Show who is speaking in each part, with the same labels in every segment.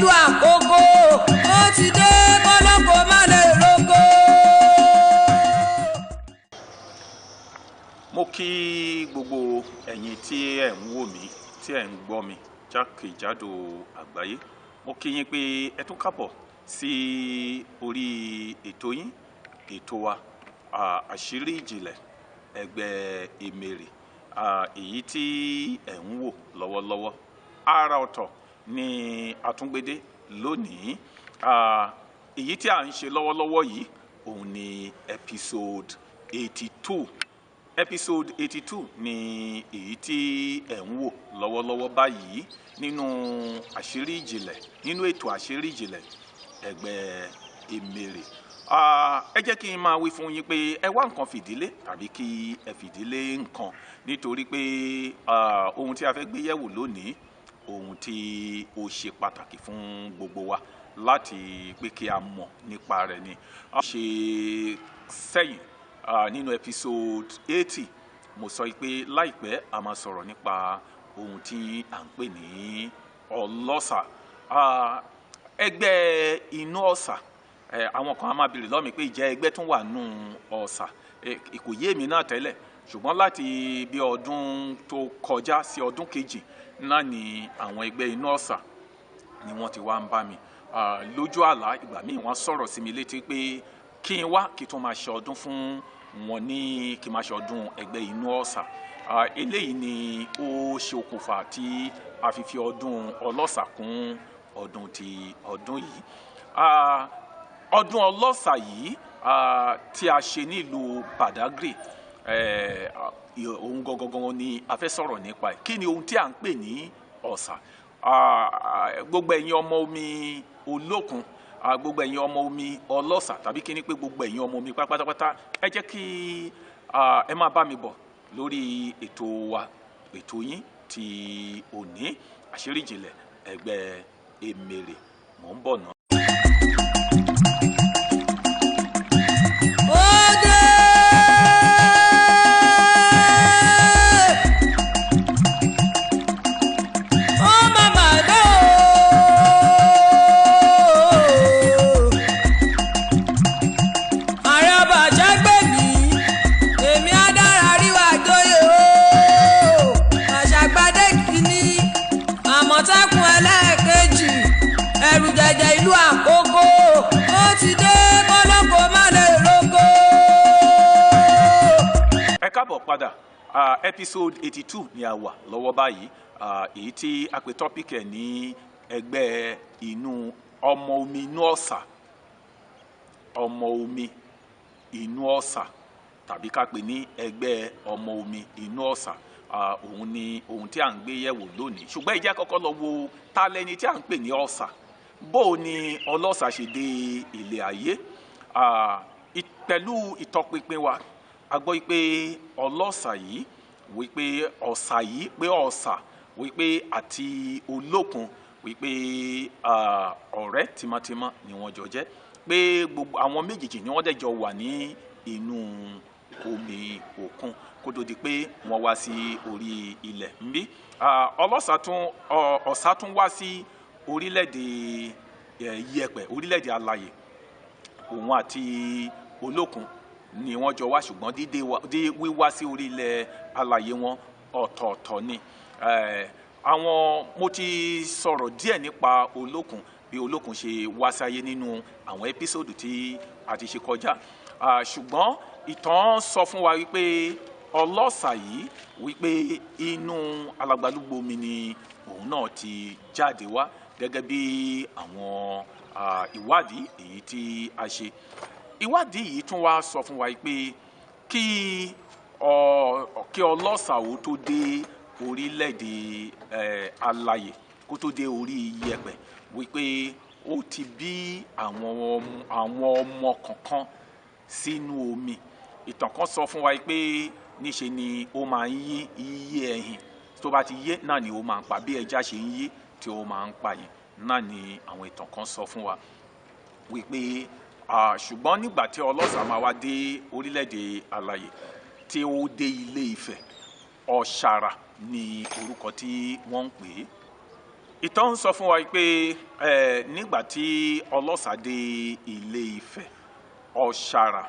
Speaker 1: ìlú àkókò ó ti dé kọ́lọ́kọ́ má lè roko.
Speaker 2: Mo kí gbogbo ẹ̀yin tí ẹ̀ ń wò mí tí ẹ̀ ń gbọ́ mi jákèjádò àgbáyé. Mo kí yín pé ẹ tún kábọ̀ sí orí ètò yín, ètò wa àṣírí ìjìnlẹ̀ ẹgbẹ́ Emere, èyí tí ẹ̀ ń wò lọ́wọ́lọ́wọ́. Àrà ọ̀tọ̀ ni àtúngbédé lónìí. Èyí tí à ń ṣe lọ́wọ́lọ́wọ́ yìí òun ni episode 82. Episode 82 ni èyí tí ẹ̀ ń wò lọ́wọ́lọ́wọ́ báyìí nínú àṣírí ìjìnlẹ̀, nínú ètò àṣírí ìjìnlẹ̀ ẹgbẹ́ Emere. Ẹ jẹ́ kí n máa wí fún yín pé ẹ wá nǹkan fìdílé tàbí kí ẹ fìdílé nǹkan, nítorí pé ohun tí a fẹ́ gbé yẹ̀wò lónìí ohun tí ó ṣe pàtàkì fún gbogbo wa láti pé kí a mọ̀ nípa rẹ̀ ni. A ṣe sẹ́yìn nínú episode 80 mo sọ pé láìpẹ́ a máa sọ̀rọ̀ nípa ohun tí à ń pè ní Olosa, ẹgbẹ́ inú ọ̀sà. Àwọn kan á máa bèrè lọ́mìí pé ìjẹ́ ẹgbẹ́ tún wà nù ọ̀sà. Kò yé èmi náà tẹ́lẹ̀, ṣùgbọ́n láti bí ọdún tó kọjá sí ọdún kejì náà ni àwọn ẹgbẹ́ inú ọ̀sà ni wọ́n ti wá ń bá mi lójú àlá. Ìgbà míì wọ́n sọ̀rọ̀ sí mi létí pé kí n wá kí tó máa ṣe ọdún fún wọn, ní kí n máa ṣe ọdún ẹgbẹ́ inú ọ̀sà. Eléyìí ni ó ṣe okùnfà tí a fi fi ọdún Ọlọ́sà kún ọdún ti ọdún yìí. Ọdún Ọlọ́sà yìí tí a ṣe nílùú Badagry, ohun gangan ni a fẹ́ sọ̀rọ̀ nípa ẹ̀. Kí ni ohun tí à ń pè ní ọ̀sà? Gbogbo ẹ̀yin ọmọ omi olókun, gbogbo ẹ̀yin ọmọ omi Ọlọ́sà, tàbí kí ni pé gbogbo ẹ̀yin ọmọ omi pátápátá, ẹ jẹ́ kí ẹ máa bá mi bọ̀ lórí ètò wa, ètò yín ti òní, àṣírí ìjìnlẹ̀ ẹgbẹ́ Emere. Mò ń bọ̀ náà.
Speaker 1: Ìlú àkókò ó ti dé kọ́lọ́kọ́ má lè roko.
Speaker 2: Ẹ káàbọ̀ padà. Episode 82 ni a wà lọ́wọ́ báyìí, èyí tí a pè topic ẹ̀ ní ẹgbẹ́ inú ọmọ omi inú ọ̀sà, ọmọ omi inú ọ̀sà, tàbí ká pè ní ẹgbẹ́ ọmọ omi inú ọ̀sà. Òun ni ohun tí à ń gbé yẹ̀wò lónìí. Ṣùgbọ́n ẹ jẹ́ kọ́kọ́ lọ wo ta lẹni tí à ń pè ní ọ̀sà. Bó ni Ọlọ́sà ṣe dé ilé ayé? Pẹ̀lú ìtọpinpin wa, a gbọ́ pé Ọlọ́sà yìí wípé ọ̀sà yìí pé ọ̀sà wípé àti olókun wípé ọ̀rẹ́ tímọ́tímọ́ ni wọ́n jọ jẹ́, pé gbogbo àwọn méjèèjì ni wọ́n dẹ̀ jọ wà ní inú omi òkun kó tó di pé wọ́n wá sí orí ilẹ̀ ńbí. Ọ̀sà tún wá sí orílẹ̀-èdè yẹ̀pẹ̀, orílẹ̀-èdè alààyè. Òun àti olókun ni wọ́n jọ wá, ṣùgbọ́n wíwá sí orílẹ̀ alààyè wọn ọ̀tọ̀ọ̀tọ̀ ni. Mo ti sọ̀rọ̀ díẹ̀ nípa olókun, bí olókun ṣe wá sáyé nínú àwọn ẹ́písòdù tí a ti ṣe kọjá. Ṣùgbọ́n ìtàn sọ fún wa wípé Ọlọ́sà yìí wípé inú alàgbàlúgbò omi ni òun náà ti jáde wá, gẹ́gẹ́ bí àwọn ìwádìí èyí tí a ṣe. Ìwádìí yìí tún wá sọ fún wa pé kí Ọlọ́sà ó tó dé orílẹ̀-èdè alààyè, kó tó dé orí yẹ̀pẹ̀, wípé ó ti bí àwọn ọmọ kọ̀ọ̀kan sínú omi. Ìtàn kan sọ fún wa pé níṣe ni ó máa ń yí ẹyin, tó bá ti yé náà ni ó máa ń pa, bí ẹja ṣe ń yí tí ó máa ń pa yìí náà ni àwọn ìtàn kan sọ fún wa wípé ṣùgbọ́n nígbà tí Ọlọ́sà máa wá dé orílẹ̀-èdè alààyè, tí ó dé Ilé Ifẹ̀, Ọ̀sàrà ni orúkọ tí wọ́n ń pè é. ìtàn sọ fún wa pé nígbà tí Ọlọ́sà dé Ilé Ifẹ̀, Ọ̀sàrà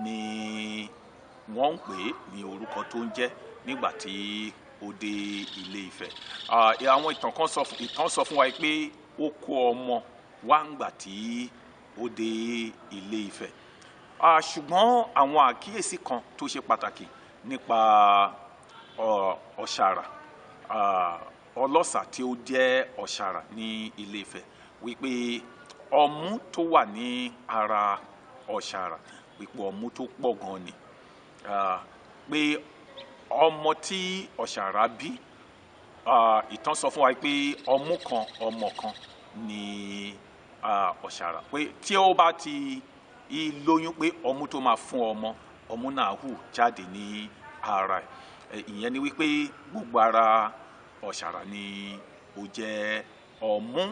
Speaker 2: ni wọ́n ń pè ní orúkọ tó ń jẹ́ nígbà tí ó dé Ilé Ifẹ̀. Àwọn ìtàn sọ fún wa pé ó kó ọmọ wá ńgbà tí ó dé Ilé Ifẹ̀. Ṣùgbọ́n àwọn àkíyèsí kan tó ṣe pàtàkì nípa Ọ̀sàrà, Ọlọ́sà tí ó jẹ́ Ọ̀sàrà ní Ilé Ifẹ̀, wípé ọmú tó wà ní ara Ọ̀sàrà wípé ọmú tó pọ̀ gan ni, pé ọmọ tí Ọ̀sàrà bí, ìtàn sọ fún wa pé ọmú kan ọmọ kan ni Ọ̀sàrà, pé tí ó bá ti lóyún pé ọmú tó máa fún ọmú náà hù jáde ní ara ẹ̀. Ìyẹn ni wípé gbogbo ara Ọ̀sàrà ni ó jẹ́ ọmú.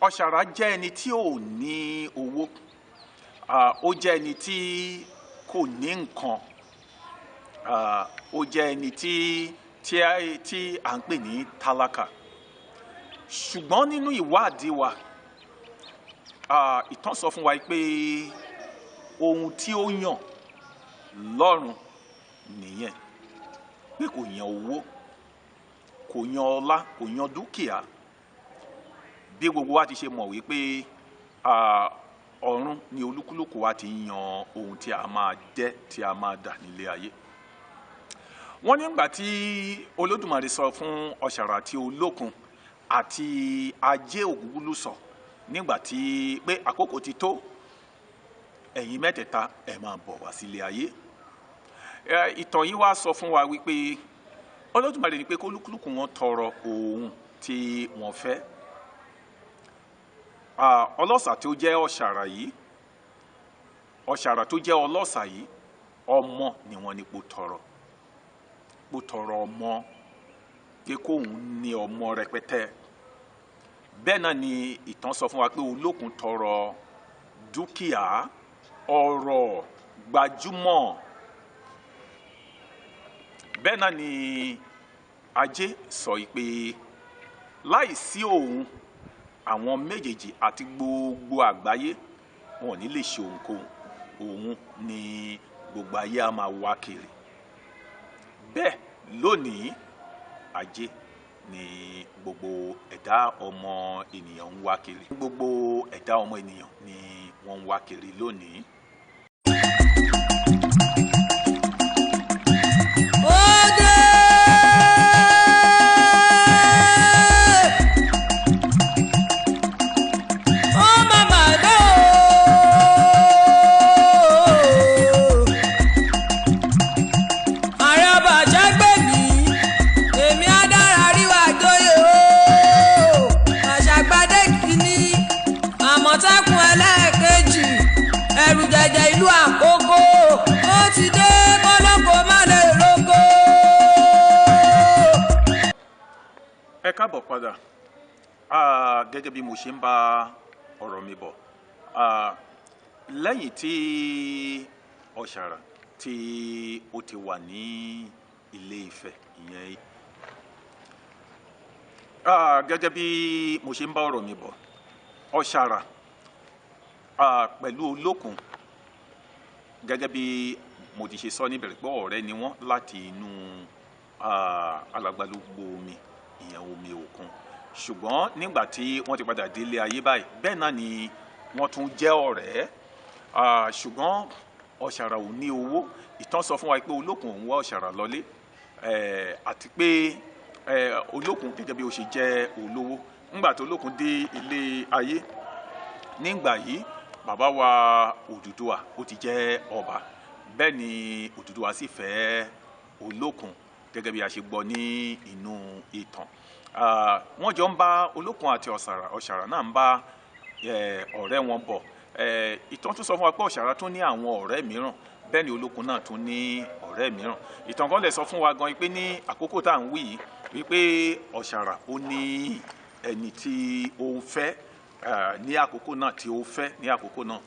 Speaker 2: Ọ̀sàrà jẹ́ ẹni tí ò ní owó, ó jẹ́ ẹni tí kò ní nǹkan, ó jẹ́ ẹni tí à ń pè ní tálákà. Ṣùgbọ́n nínú ìwádìí wa, ìtàn sọ fún wa pé ohun tí ó yàn lọ́run nìyẹn, pé kò yan owó, kò yan ọlá, kò yan dúkìá. Bí gbogbo wa ti ṣe mọ̀ wípé ọ̀run ni olúkúlùkù wa ti yan ohun tí a máa jẹ́, tí a máa dà nílé ayé. Wọ́n nígbà tí Olódùmarè sọ fún Ọ̀sàrà àti Olókun àti Ajé Ògúngúlùsọ̀ nígbà tí pé àkókò ti tó, ẹ̀yin mẹ́tẹ̀ẹ̀ta ẹ máa bọ̀ wá sílé ayé. Ìtàn yìí wá sọ fún wa wípé Olódùmarè ní pé kó olúkúlùkù wọn tọrọ ohun tí wọ́n fẹ́. Ọlọ́sà tí ó jẹ́ Ọ̀sàrà yìí, Ọ̀sàrà tó jẹ́ Ọlọ́sà yìí, ọmọ ni wọ́n ní kó tọrọ ọmọ, pé kóun ní ọmọ rẹpẹtẹ. Bẹ́ẹ̀ náà ni ìtàn sọ fún wa pé Olókun tọrọ dúkìá, ọrọ̀, gbajúmọ̀. Bẹ́ẹ̀ náà ni Ajé sọ pé láìsí òun, àwọn méjèèjì àti gbogbo àgbáyé wọn ò ní lè ṣe ohunkóhun, òun ni gbogbo ayé á máa wá kiri. Bẹ́ẹ̀ lónìí, Ajé ni gbogbo ẹ̀dá ọmọ ènìyàn ń wá kiri. Gbogbo ẹ̀dá ọmọ ènìyàn ni wọ́n ń wá kiri lónìí.
Speaker 1: Ìlú àkókò ó ti dé kọ́lọ́kọ́ má lè lóko.
Speaker 2: Ẹ káàbọ̀ padà. Gẹ́gẹ́ bí mo ṣe ń bá ọ̀rọ̀ mi bọ̀, lẹ́yìn tí Ọ̀sàrà tí ó ti wà ní Ilé Ifẹ̀, ìyẹn gẹ́gẹ́ bí mo ṣe ń bá ọ̀rọ̀ mi bọ̀, Ọ̀sàrà pẹ̀lú Olókun, gẹ́gẹ́ bí mo ti ṣe sọ níbẹ̀rẹ̀ pé ọ̀rẹ́ ni wọ́n láti inú alàgbàlúgbò omi, ìyẹn omi òkun. Ṣùgbọ́n nígbà tí wọ́n ti padà délé ayé báyìí, bẹ́ẹ̀ náà ni wọ́n tún jẹ́ ọ̀rẹ́. Ṣùgbọ́n Ọ̀sàrà ò ní owó. Ìtàn sọ fún wa pé Olókun òun wá Ọ̀sàrà lọlé, àti pé Olókun gẹ́gẹ́ bí ó ṣe jẹ́ olówó. Nígbà tí Olókun dé ilé ayé, nígbà yìí bàbá wa Odùduwà ó ti jẹ́ ọba. Bẹ́ẹ̀ ni Odùduwà sì fẹ́ Olókun gẹ́gẹ́ bí a ṣe gbọ́ ní inú ìtàn. Wọ́n jọ ń bá Olókun àti Ọ̀sàrà náà ń bá ọ̀rẹ́ wọn bọ̀. Ìtàn tún sọ fún wa pé Ọ̀sàrà tún ní àwọn ọ̀rẹ́ mìíràn, bẹ́ẹ̀ ni Olókun náà tún ní ọ̀rẹ́ mìíràn. Ìtàn kan lè sọ fún wa gan pé ní àkókò tá à ń wí yìí, wípé Ọ̀sàrà ó ní ẹni tí ó ń fẹ́ ní àkókò náà, tí ó fẹ́ ní àkókò náà,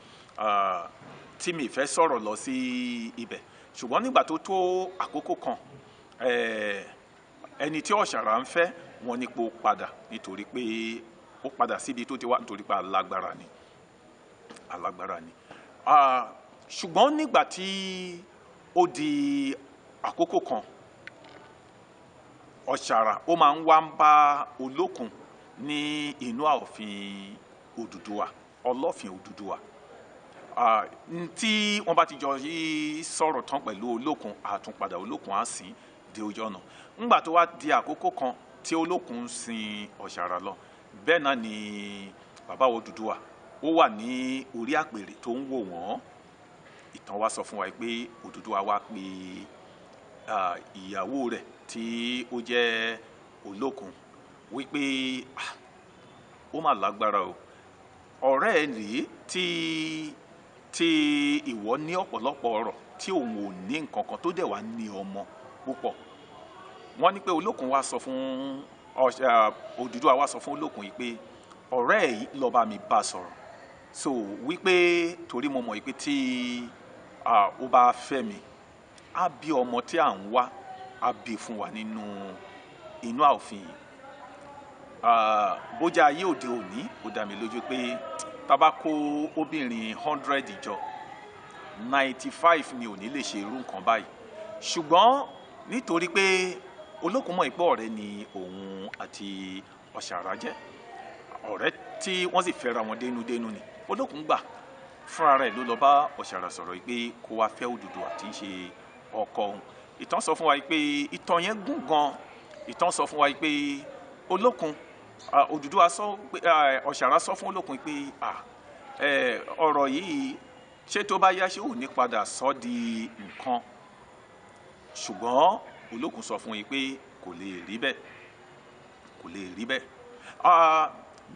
Speaker 2: tí mi fẹ́ sọ̀rọ̀ lọ sí ibẹ̀. Ṣùgbọ́n nígbà tó tó àkókò kan, ẹni tí Ọ̀sàrà ń fẹ́ wọ́n ní pé ó padà nítorí pé ó padà síbi tó ti wá nítorí pé alágbára ni ṣùgbọ́n nígbà tí ó di àkókò kan Ọ̀sàrà ó máa ń wá ń bá Olókun ní inú ààfin Odùduwà Ọlọ́fin Odùduwà tí wọ́n bá ti jọ sọ̀rọ̀ tán pẹ̀lú Olókun àtúnpadà Olókun á sìn dé ojú ọ̀nà ńgbà tó wá di àkókò kan tí Olókun sin Ọ̀sàrà lọ bẹ́ẹ̀ náà ni bàbá Odùduwà ó wà ní orí àpèrè tó ń wò wọ́n ìtàn wa sọ fún wa pé Odùduwà wá pé ìyàwó rẹ̀ tí ó jẹ́ Olókun wípé ó mà lágbára o ọ̀rẹ́ ẹ̀ rèé tí ìwọ ní ọ̀pọ̀lọpọ̀ ọ̀rọ̀ tí òun ò ní nǹkan kan tó dẹ̀ wá ní ọmọ púpọ̀ wọ́n ní pé Olókun wá sọ fún Odùduwà wá sọ fún Olókun yìí pé ọ̀rẹ́ ẹ̀ yìí lọ bá mi bá sọ̀rọ̀ so wípé torí mo mọ̀ pé tí ó bá fẹ́ mi á bí ọmọ tí à ń wá á bí fún wa nínú inú ààfin yìí bójá ayé òde òní ó dá mi lójú pé tá bá kó obìnrin 100 jọ 95 ni ò ní lè ṣe irú nǹkan báyìí ṣùgbọ́n nítorí pé Olókun mọ̀ pé ọ̀rẹ́ ni òun àti Ọ̀sàrà jẹ́ ọ̀rẹ́ tí wọ́n sì fẹ́ra wọn dénúdénú ni Olókun gbà fúnra rẹ̀ ló lọ bá Ọ̀sàrà sọ̀rọ̀ pé kó wá fẹ́ Odùduwà tí ń ṣe ọkọ òun ìtàn sọ fún wa pé ìtàn yẹn gùn gan ìtàn sọ fún wa pé Olókun Odùduwà sọ pé Ọ̀sàrà sọ fún Olókun pé ọ̀rọ̀ yìí ṣé tó bá yá ṣé ò ní padà sọ di nǹkan ṣùgbọ́n Olókun sọ fún yín pé kò lè rí bẹ́ẹ̀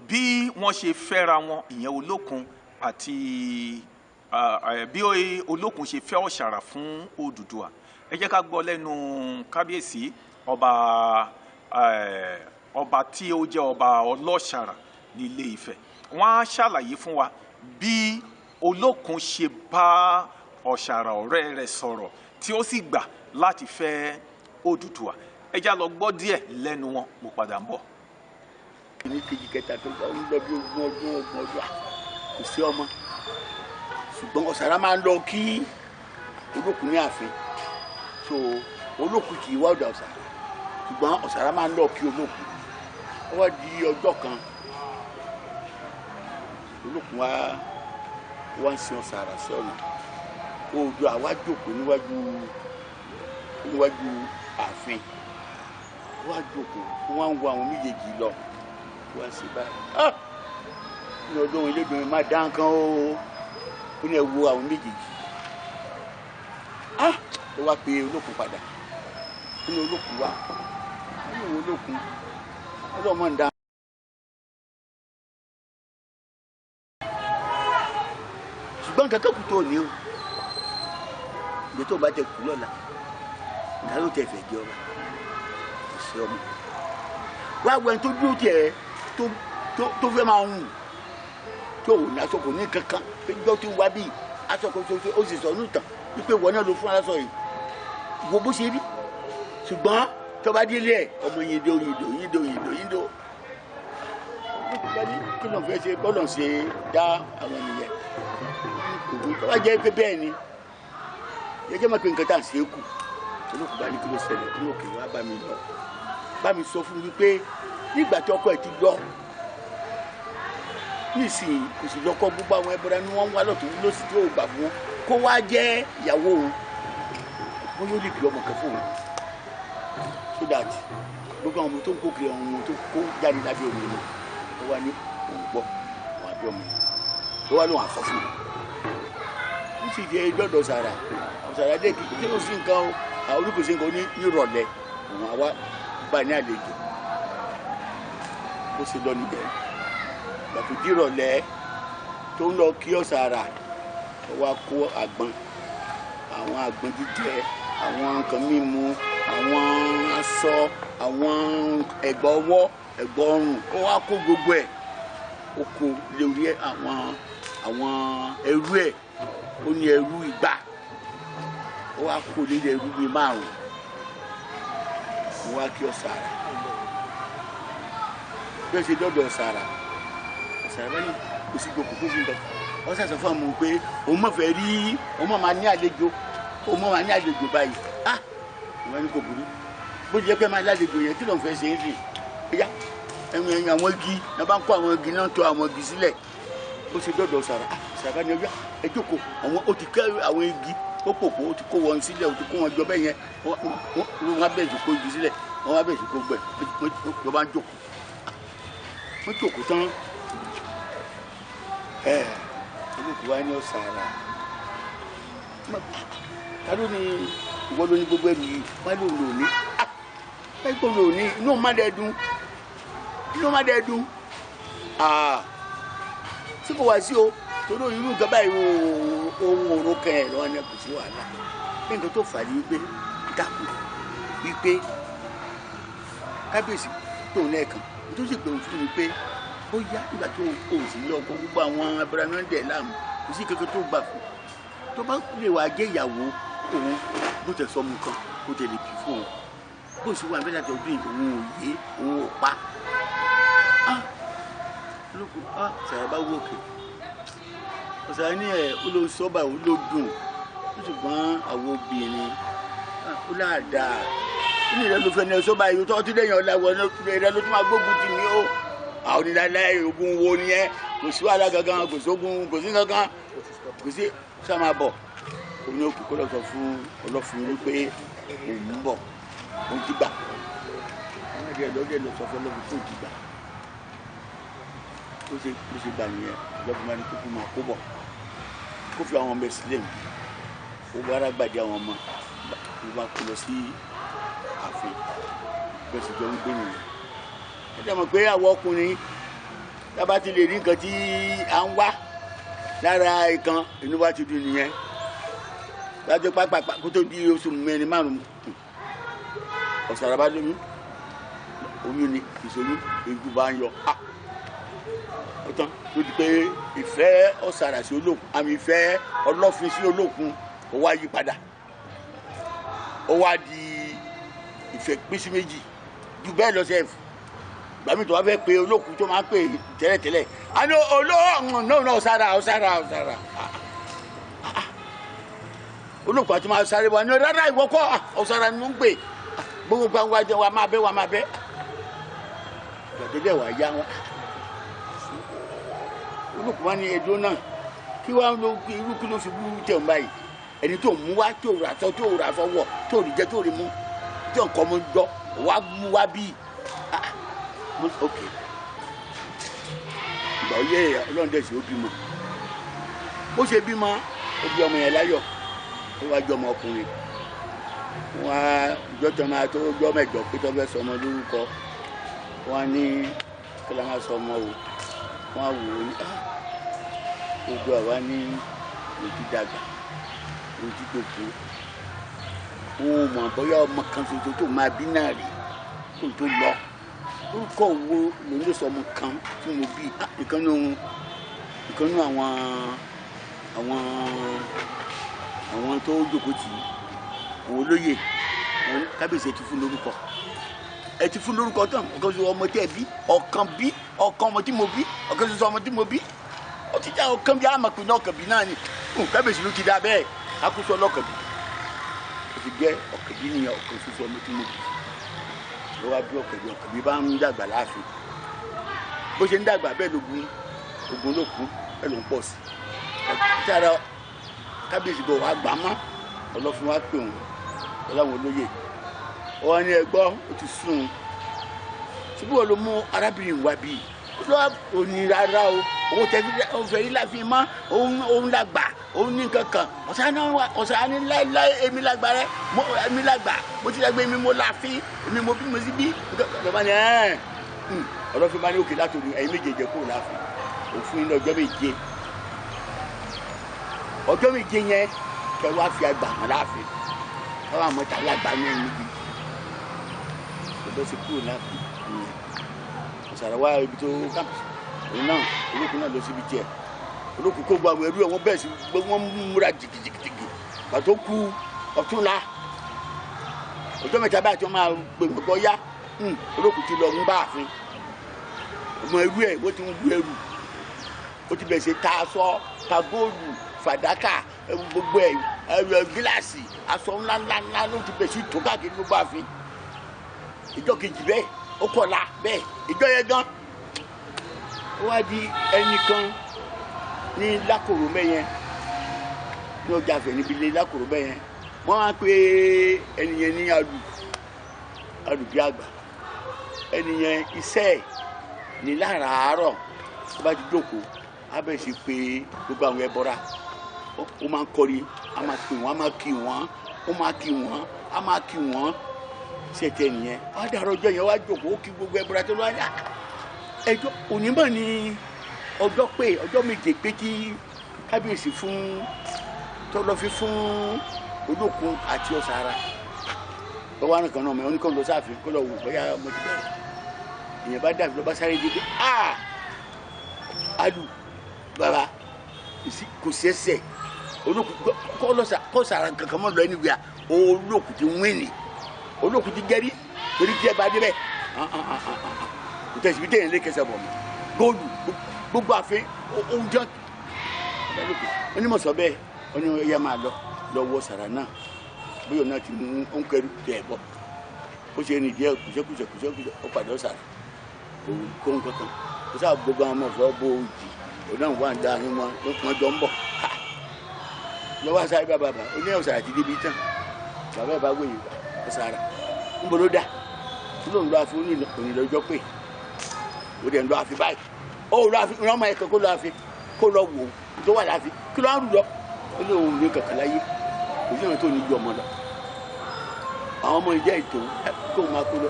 Speaker 2: bí wọ́n ṣe fẹ́ra wọn ìyẹn Olókun àti bí Olókun ṣe fẹ́ Ọ̀sàrà fún Odùduwà ẹ jẹ́ ká gbọ́ lẹ́nu kábíyèsí ọba tí ó jẹ́ ọba Ọlọ́sàrà ní Ilé Ifẹ̀ wọ́n á ṣàlàyé fún wa bí Olókun ṣe bá Ọ̀sàrà ọ̀rẹ́ rẹ̀ sọ̀rọ̀ tí ó sì gbà láti fẹ́ Odùduwà ẹ já lọ gbọ́ díẹ̀ lẹ́nu wọn mo padà ń bọ̀.
Speaker 3: ní kejì kẹta tó gbà ń lọ bí ogún ọdún kò sí ọmọ ṣùgbọ́n Ọ̀sàrà máa ń lọ kí Olókun ní ààfin so Olókun kì í wá ọ̀dọ̀ Ọ̀sàrà ṣùgbọ́n Ọ̀sàrà máa ń lọ kí Olókun ó wá di ọjọ́ kan Olókun wá ń sin Ọ̀sàrà sọ́nà Oòduà wá jókòó níwájú ààfin wá jókòó wọ́n ń wo àwọn méjèèjì lọ wá sí báyìí ní ọdún Elédùmarè má dá nǹkan ó ní ẹ wo àwọn méjèèjì ó wá pe Olókun padà ó ní Olókun wá ó ní Olókun ọlọ́mọ ń dá. ṣùgbọ́n nǹkan kẹ́kù tó ní o ìgbé tó bá tẹ kú lọ́la ìdá ló tẹ fẹ́ jẹ ọba kò sí ọmọ wá wẹ́n tó dúró tiẹ̀ tó fẹ́ máa hùn tó ní aṣọ kò ní kankan péjọ tó wá bíi aṣọ kò tó ó sì sọ ní ìtàn wípé wọn náà ló fún aṣọ yìí wo bó ṣe rí ṣùgbọ́n tó bá délé ẹ̀ ọmọ yìndó kí ló ń fẹ́ ṣe bọ́lọ̀ ṣe dá àwọn ènìyàn tó bá jẹ́ pé bẹ́ẹ̀ ni jẹ́jẹ́ máa pe nǹkan tá à ń ṣe é kù Olókun bá ní kí ló ṣẹlẹ̀ kí lóòkè wá bá mi sọ fún mi pé nígbà tí ọkọ ẹ̀ ti lọ nísìnyí kò sì lọ́kọ́ gbogbo àwọn ẹbọra ni wọ́n ń wá lọ́tún lọ́sì tí ó gbà fún kó wá jẹ́ ìyàwó òun wọ́n yóò lè bí ọmọ kan fún òun so that gbogbo àwọn ọmọ tó ń kó kiri àwọn ọmọ tó kó jáde lábẹ́ omi ni ó wá ní òun gbọ́ àwọn àbí ọmọ yìí ó wá lóun àsọ fún un ó sì jẹ́ dọ́dọ̀ Ọ̀sàrà dé kí ló sí nǹkan o àwọn olùkọ́sí nǹkan ní ìrọ̀lẹ́ òun àwa bá ní àlejò ó sì lọ níbẹ̀ gbàtú dírọ̀lẹ́ tó ń lọ kí Ọ̀sàrà ó wá kó àgbọn àwọn àgbọn jíjẹ àwọn nǹkan mímu àwọn aṣọ àwọn ẹ̀gbà ọwọ́ ẹ̀gbà ọrùn ó wá kó gbogbo ẹ̀ ó kó lórí àwọn ẹrú ẹ̀ ó ní ẹrú igba ó wá kó lórí ẹrú bíi 5 mo wá kí Osaara bí ó ṣe dọ́dọ̀ Osaara bá ní kò sí gbogbo kó sí nǹkan wọ́n ṣàṣọ fún àwọn pé òun mọ̀ fẹ́ rí òun mọ̀ máa ní àlejò báyìí ìwọ ní kò burú bó jẹ́ pé máa lálejò yẹn kí ló ń fẹ́ ṣe é rìn ẹ̀yà ẹ̀yìn àwọn igi náà bá ń kó àwọn igi náà tó àwọn igi sílẹ̀ ó ṣe dọ́dọ̀ Osaara ní ọjọ́ ẹ jókòó àwọn ó ti kẹ́ àwọn igi ó pòpò ó ti kó wọn sílẹ̀ ó ti kó wọn jọ bẹ́ẹ̀ yẹn wọ́n wá bẹ̀rẹ̀ sí kó igi sílẹ̀ wọ́n wá bẹ̀rẹ̀ sí kó gbẹ̀ ló bá ń jókòó wọ́n jókòó tán olùkọ́ wa ní Osaara kálọ́ ni ìwọ ló ní gbogbo ẹrù yìí wọ́n lò lò ní ẹgbẹ́ lò ní inú má dẹ́ dùn tí kò wá sí o torí irú nǹkan báyìí ohun òru kan ẹ̀ lọ́wọ́ ní kò sí wàhálà ní nǹkan tó fà á ní wípé dàpọ̀ wípé kábíyèsí tóun lẹ́ẹ̀kan tó sì pé òun fún mi pé ó yá nígbà tó o sì lọ ọkọ gbogbo àwọn abẹ́rẹ́ náà dẹ̀ láàmú kò sí kankan tó gbà fún tó bá lè wá jẹ́ ìyàwó òun bó tẹ̀ sọmù kan kó tẹ̀ lè bì fún òun bó sì wà nígbà tó bí òun ò yé òun ò pa lóko Osaara bá wò kè Osaara ní olóṣọ́bà olódùn ṣùgbọ́n àwọn obìnrin ó láàdáa ó ní ìrẹ́lú fẹ́ ní ọṣọ́bà yìí tó ti lẹ́yìn ọ̀làwọ̀ ìrẹ́lú tó máa gbógun tì mí ó àwọn onídàálẹ̀ ogun wo ni ẹ kò sí wàhálà gangan kò sógun kò sí gangan kò sí sá máa bọ̀ òun ní òkú kó lọ sọ fún ọlọ́fin wípé òun ń bọ̀ òun ti gbà àwọn ẹ̀dẹ̀ lọ́dẹ̀ lọ sọ fún ọlọ́fin tó ti gbà ó ṣe gbà nìyẹn ọlọ́fin máa ní kókó máa kó bọ̀ kó fi àwọn ọmọ ẹ̀sìn lẹ́nu ó bá ara gbàdé àwọn ọmọ ló bá kó lọ sí ààfin bẹ́ẹ̀ sì jọ ń gbé nìyẹn ẹ jẹ́ mọ̀ pé àwọn ọkùnrin tábà ti lè rí nǹkan tí à ń wá lára ìkan inú wa ti dùn nìyẹn lájọ pápá kó tó di oṣù mẹ́rin márùn-ún Osaara bá lóyún oyún ni ìṣòyún egbò bá ń yọ ó tán ló di pé ìfẹ́ Osaara sí Olókun àmì ìfẹ́ Ọlọ́fin sí Olókun ó wá yí padà ó wá di ìfẹ́ pín sí méjì ju bẹ́ẹ̀ lọ sẹ́ẹ̀fù gbàmí tó wá fẹ́ pe Olókun tó máa ń pè tẹ́lẹ̀tẹ́lẹ̀ àná Olókun náà Osaara Olókun àti máa sáré wa ní rárá ìwọ́kọ́ Osaara ni mo ń pè gbogbo gbangba jẹ wa máa bẹ́ gbàdédé wà yá wọn Olókun wa ní ẹjọ́ náà kí wọ́n ló irú kí ló fi bú tẹ̀wọ́n báyìí ẹni tó mú wá tó rà sọ tó rà fọwọ́ tó rí jẹ tó rí mú tí nǹkan mo gbọ́ wá mú wá bíi ok ìgbà ó yẹ Ọlọ́run dẹ̀ sí ó bímọ bó ṣe bímọ ó bí ọmọ yẹn láyọ̀ ó wá jọ ọmọ ọkùnrin wọn á jọjọ máa tó jọ mẹ́jọ pé tó fẹ́ sọ ọmọ lórúkọ wọn ní kí la máa sọ ọmọ o wọn á wò ó ní ojú àwa ní ojú dàgbà ojú gbogbo wọn ò mọ̀ bóyá ọmọ kan ṣoṣo tó máa bí náà rí kó tó lọ orúkọ wo ló ń lè sọ ọmọ kan tí mo bí ìkànnì àwọn tó jókòó tì í àwọn olóyè àwọn kábíyèsí ẹ ti fún lórúkọ tán ọ̀kan ṣoṣo ọmọ tẹ́ bí ọ̀kan ọmọ tí mo bí ọ̀kan ṣoṣo ọmọ tí mo bí ó ti já ọ̀kan bí àmọ̀pin náà ọ̀kan bí náà ni kábíyèsí ló ti dá bẹ́ẹ̀ akóso ọlọ́kàn bí ó ti jẹ́ ọ̀kan bí nìyẹn ọ̀kan ṣoṣo ọmọ tí mo bí ló wá bí ọ̀kan bí bá ń dàgbà láàfin bó ṣe ń dàgbà bẹ́ẹ̀ lógun Olókun bẹ́ẹ̀ ló ń pọ̀ sí i tára kábíyèsí bò wá gbà mọ́ Ọlọ́fin wá pè wọ́n láwọn olóyè wọ́n ní ẹgbọ́ ó ti sùn síbí wọ́n ló mú arábìnrin wá bíi lọ́wọ́ òní rárá o òun tẹ̀sí ọ̀fẹ́ yìí láfi mọ́ òun làgbà òun ní kankan Osaara ní láéláé èmi làgbà rẹ èmi làgbà mo ti dàgbé èmi mo láàfin èmi mo bí mo sí bí lọ́wọ́ ní Ọlọ́fin bá ní òkè látòrí ẹ̀yin méjèèjì kúrò láàfin òfin ní ọjọ́ méje yẹn kẹ wá fi àgbà hàn láàfin káwọn àmọ́ta lágbà ní ẹ̀yìn níbi ọjọ́ sì kúrò láàfin Osaara wá ibi tó káàpù òun náà Olókun náà lọ síbi tiẹ̀ Olókun kó gbọ́ àwọn ẹrú ẹ̀ wọ́n bẹ̀rẹ̀ sí wọ́n múra jìgìjìgì pàtó kú ọ̀túnla ọjọ́ mẹ́ta báyìí tí wọ́n máa gbẹ̀gbẹ̀ yá olókùn ti lọ ń bá àfin ọmọ ẹrú ẹ̀ ó ti ń gbé ẹrù ó ti bẹ̀rẹ̀ sí ta aṣọ ta góòlù fàdákà gbogbo ẹ̀ gíláàsì aṣọ ńláńlá ló ti bẹ̀rẹ̀ sí tó káàkiri gbogbo àfin ìjọ kejì bẹ́ẹ̀ ó kọ̀la bẹ́ẹ̀ ìjọ yẹn gan ó wá di ẹnìkan ní lákòrò mẹ́yẹn ní ọjà àfẹ́ níbi ilé lákòrò mẹ́yẹn wọ́n á pé ẹnìyẹn ní alùbí àgbà ẹnìyẹn iṣẹ́ ẹ̀ ní láràárọ̀ tó bá ti jókòó á bẹ̀ sí pé gbogbo àwọn ẹbọra ó máa ń kọrin á máa pè wọ́n á máa kí wọ́n ó máa kí wọ́n á máa kí wọ́n ṣètẹ nìyẹn wọ́n á dàrọ̀ ọjọ́ yẹn wá jókòó ó kí gbogbo ẹbọra tó lọ́wọ́ yá ẹjọ́ onímọ̀ ni ọjọ́ pé ọjọ́ méje pé kí kábíyèsí fún tó lọ fi fún olókun àti ọ̀sára lọ́wọ́ àrùn kan náà mẹ́ oníkan lọ sáàfin kó lọ wò bóyá mo ti bẹ̀rẹ̀ ìyẹn bá dàbí lọ́ba sáré dédé adu baba kò sí ẹsẹ̀ olókun kọ́ sára kankan mọ́ lọ ẹni wíyà olókun ti wíìnì olókun ti gẹ́rí torí tí ẹ bá dé bẹ́ẹ̀ kò tẹ̀sí bí téèyàn lé kẹsẹ̀ bọ̀ mọ́ góòlù gbogbo àfin oúnjẹ onímọ̀sọ́ bẹ́ẹ̀ oní ẹ̀yà máa lọ wọ sàrà náà bóyá náà ti mú ònkẹ́rù tẹ̀ bọ̀ ó ṣe ní díẹ̀ kùsẹ́kùsẹ́ ó padà ọ̀sàrà òun kó ń kankan ó sáà gbogbo àwọn ọmọ ìfọ̀ bó òjì òun náà wà ń dá àárín wọn wọn jọ ń bọ̀ lọ́wọ́ àṣàrí bàbá ó ní ọ̀sàrà ti débi tán bàbá ìbá wòye ọ̀sàrà ń bọ̀ ló dà tí lóun lọ àfi onílọ́jọ́ pé ó dẹ̀ ń lọ àfi báyìí ó lọ àfi ọmọ ẹ̀kọ́ kó lọ àfi kó lọ wò tó wà láàfi kí ló ń rù lọ ó ní òun ní kankan láyé kò sí ìrántí òní ju ọmọ lọ àwọn ọmọ ìjẹ́ ètò kó máa kó lọ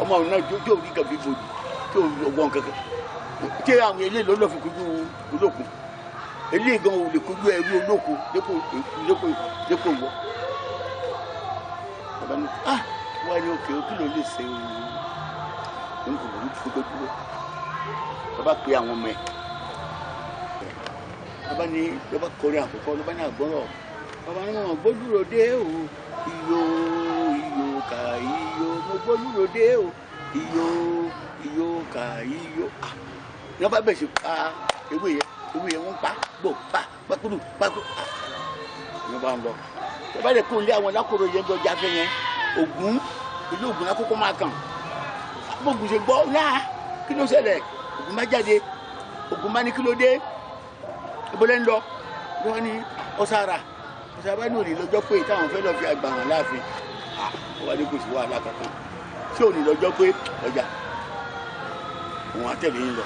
Speaker 3: ọmọ òun náà tí ò rí kan fi bòdì tí ò wọ́n kankan tí àwọn eléyìí ló lọ́ fi kojú olókun eléyìí gan ò lè kojú ẹrú olókun dépò wọ. bàbá mi wá ní òkè òkè ló lè ṣe òun kò ní kó dúró bàbá pe àwọn ọmọ ẹ̀ bàbá ní bàbá kọrin àkọ́kọ́ bàbá ní àgbọ̀rọ̀ bàbá ní wọn gbódúró dé o iyo ka iyo mo gbódúró dé o iyo ka iyo ní bàbá bẹ̀ sí pa ewé yẹn wọ́n pa gbò pa pákúrú ní bá ń lọ bàbá rẹ̀ kó lé àwọn lákòrò yẹn jọ jáfẹ́ yẹn Ògún ilé Ògún lákòókò máa kàn Ògún ṣe gbọ́ náà kí ló ṣẹlẹ̀ Ògún má jáde Ògún má ní kí ló dé ìbọlẹ̀ ń lọ wọ́n ní Osaara bá ní òní lọ́jọ́ pé táwọn fẹ́ lọ fi àgbà hàn láàfin wọ́n wá ní kò sí wàhálà kankan tí òní lọ́jọ́ pé ọjà òun àtẹ̀lé ń lọ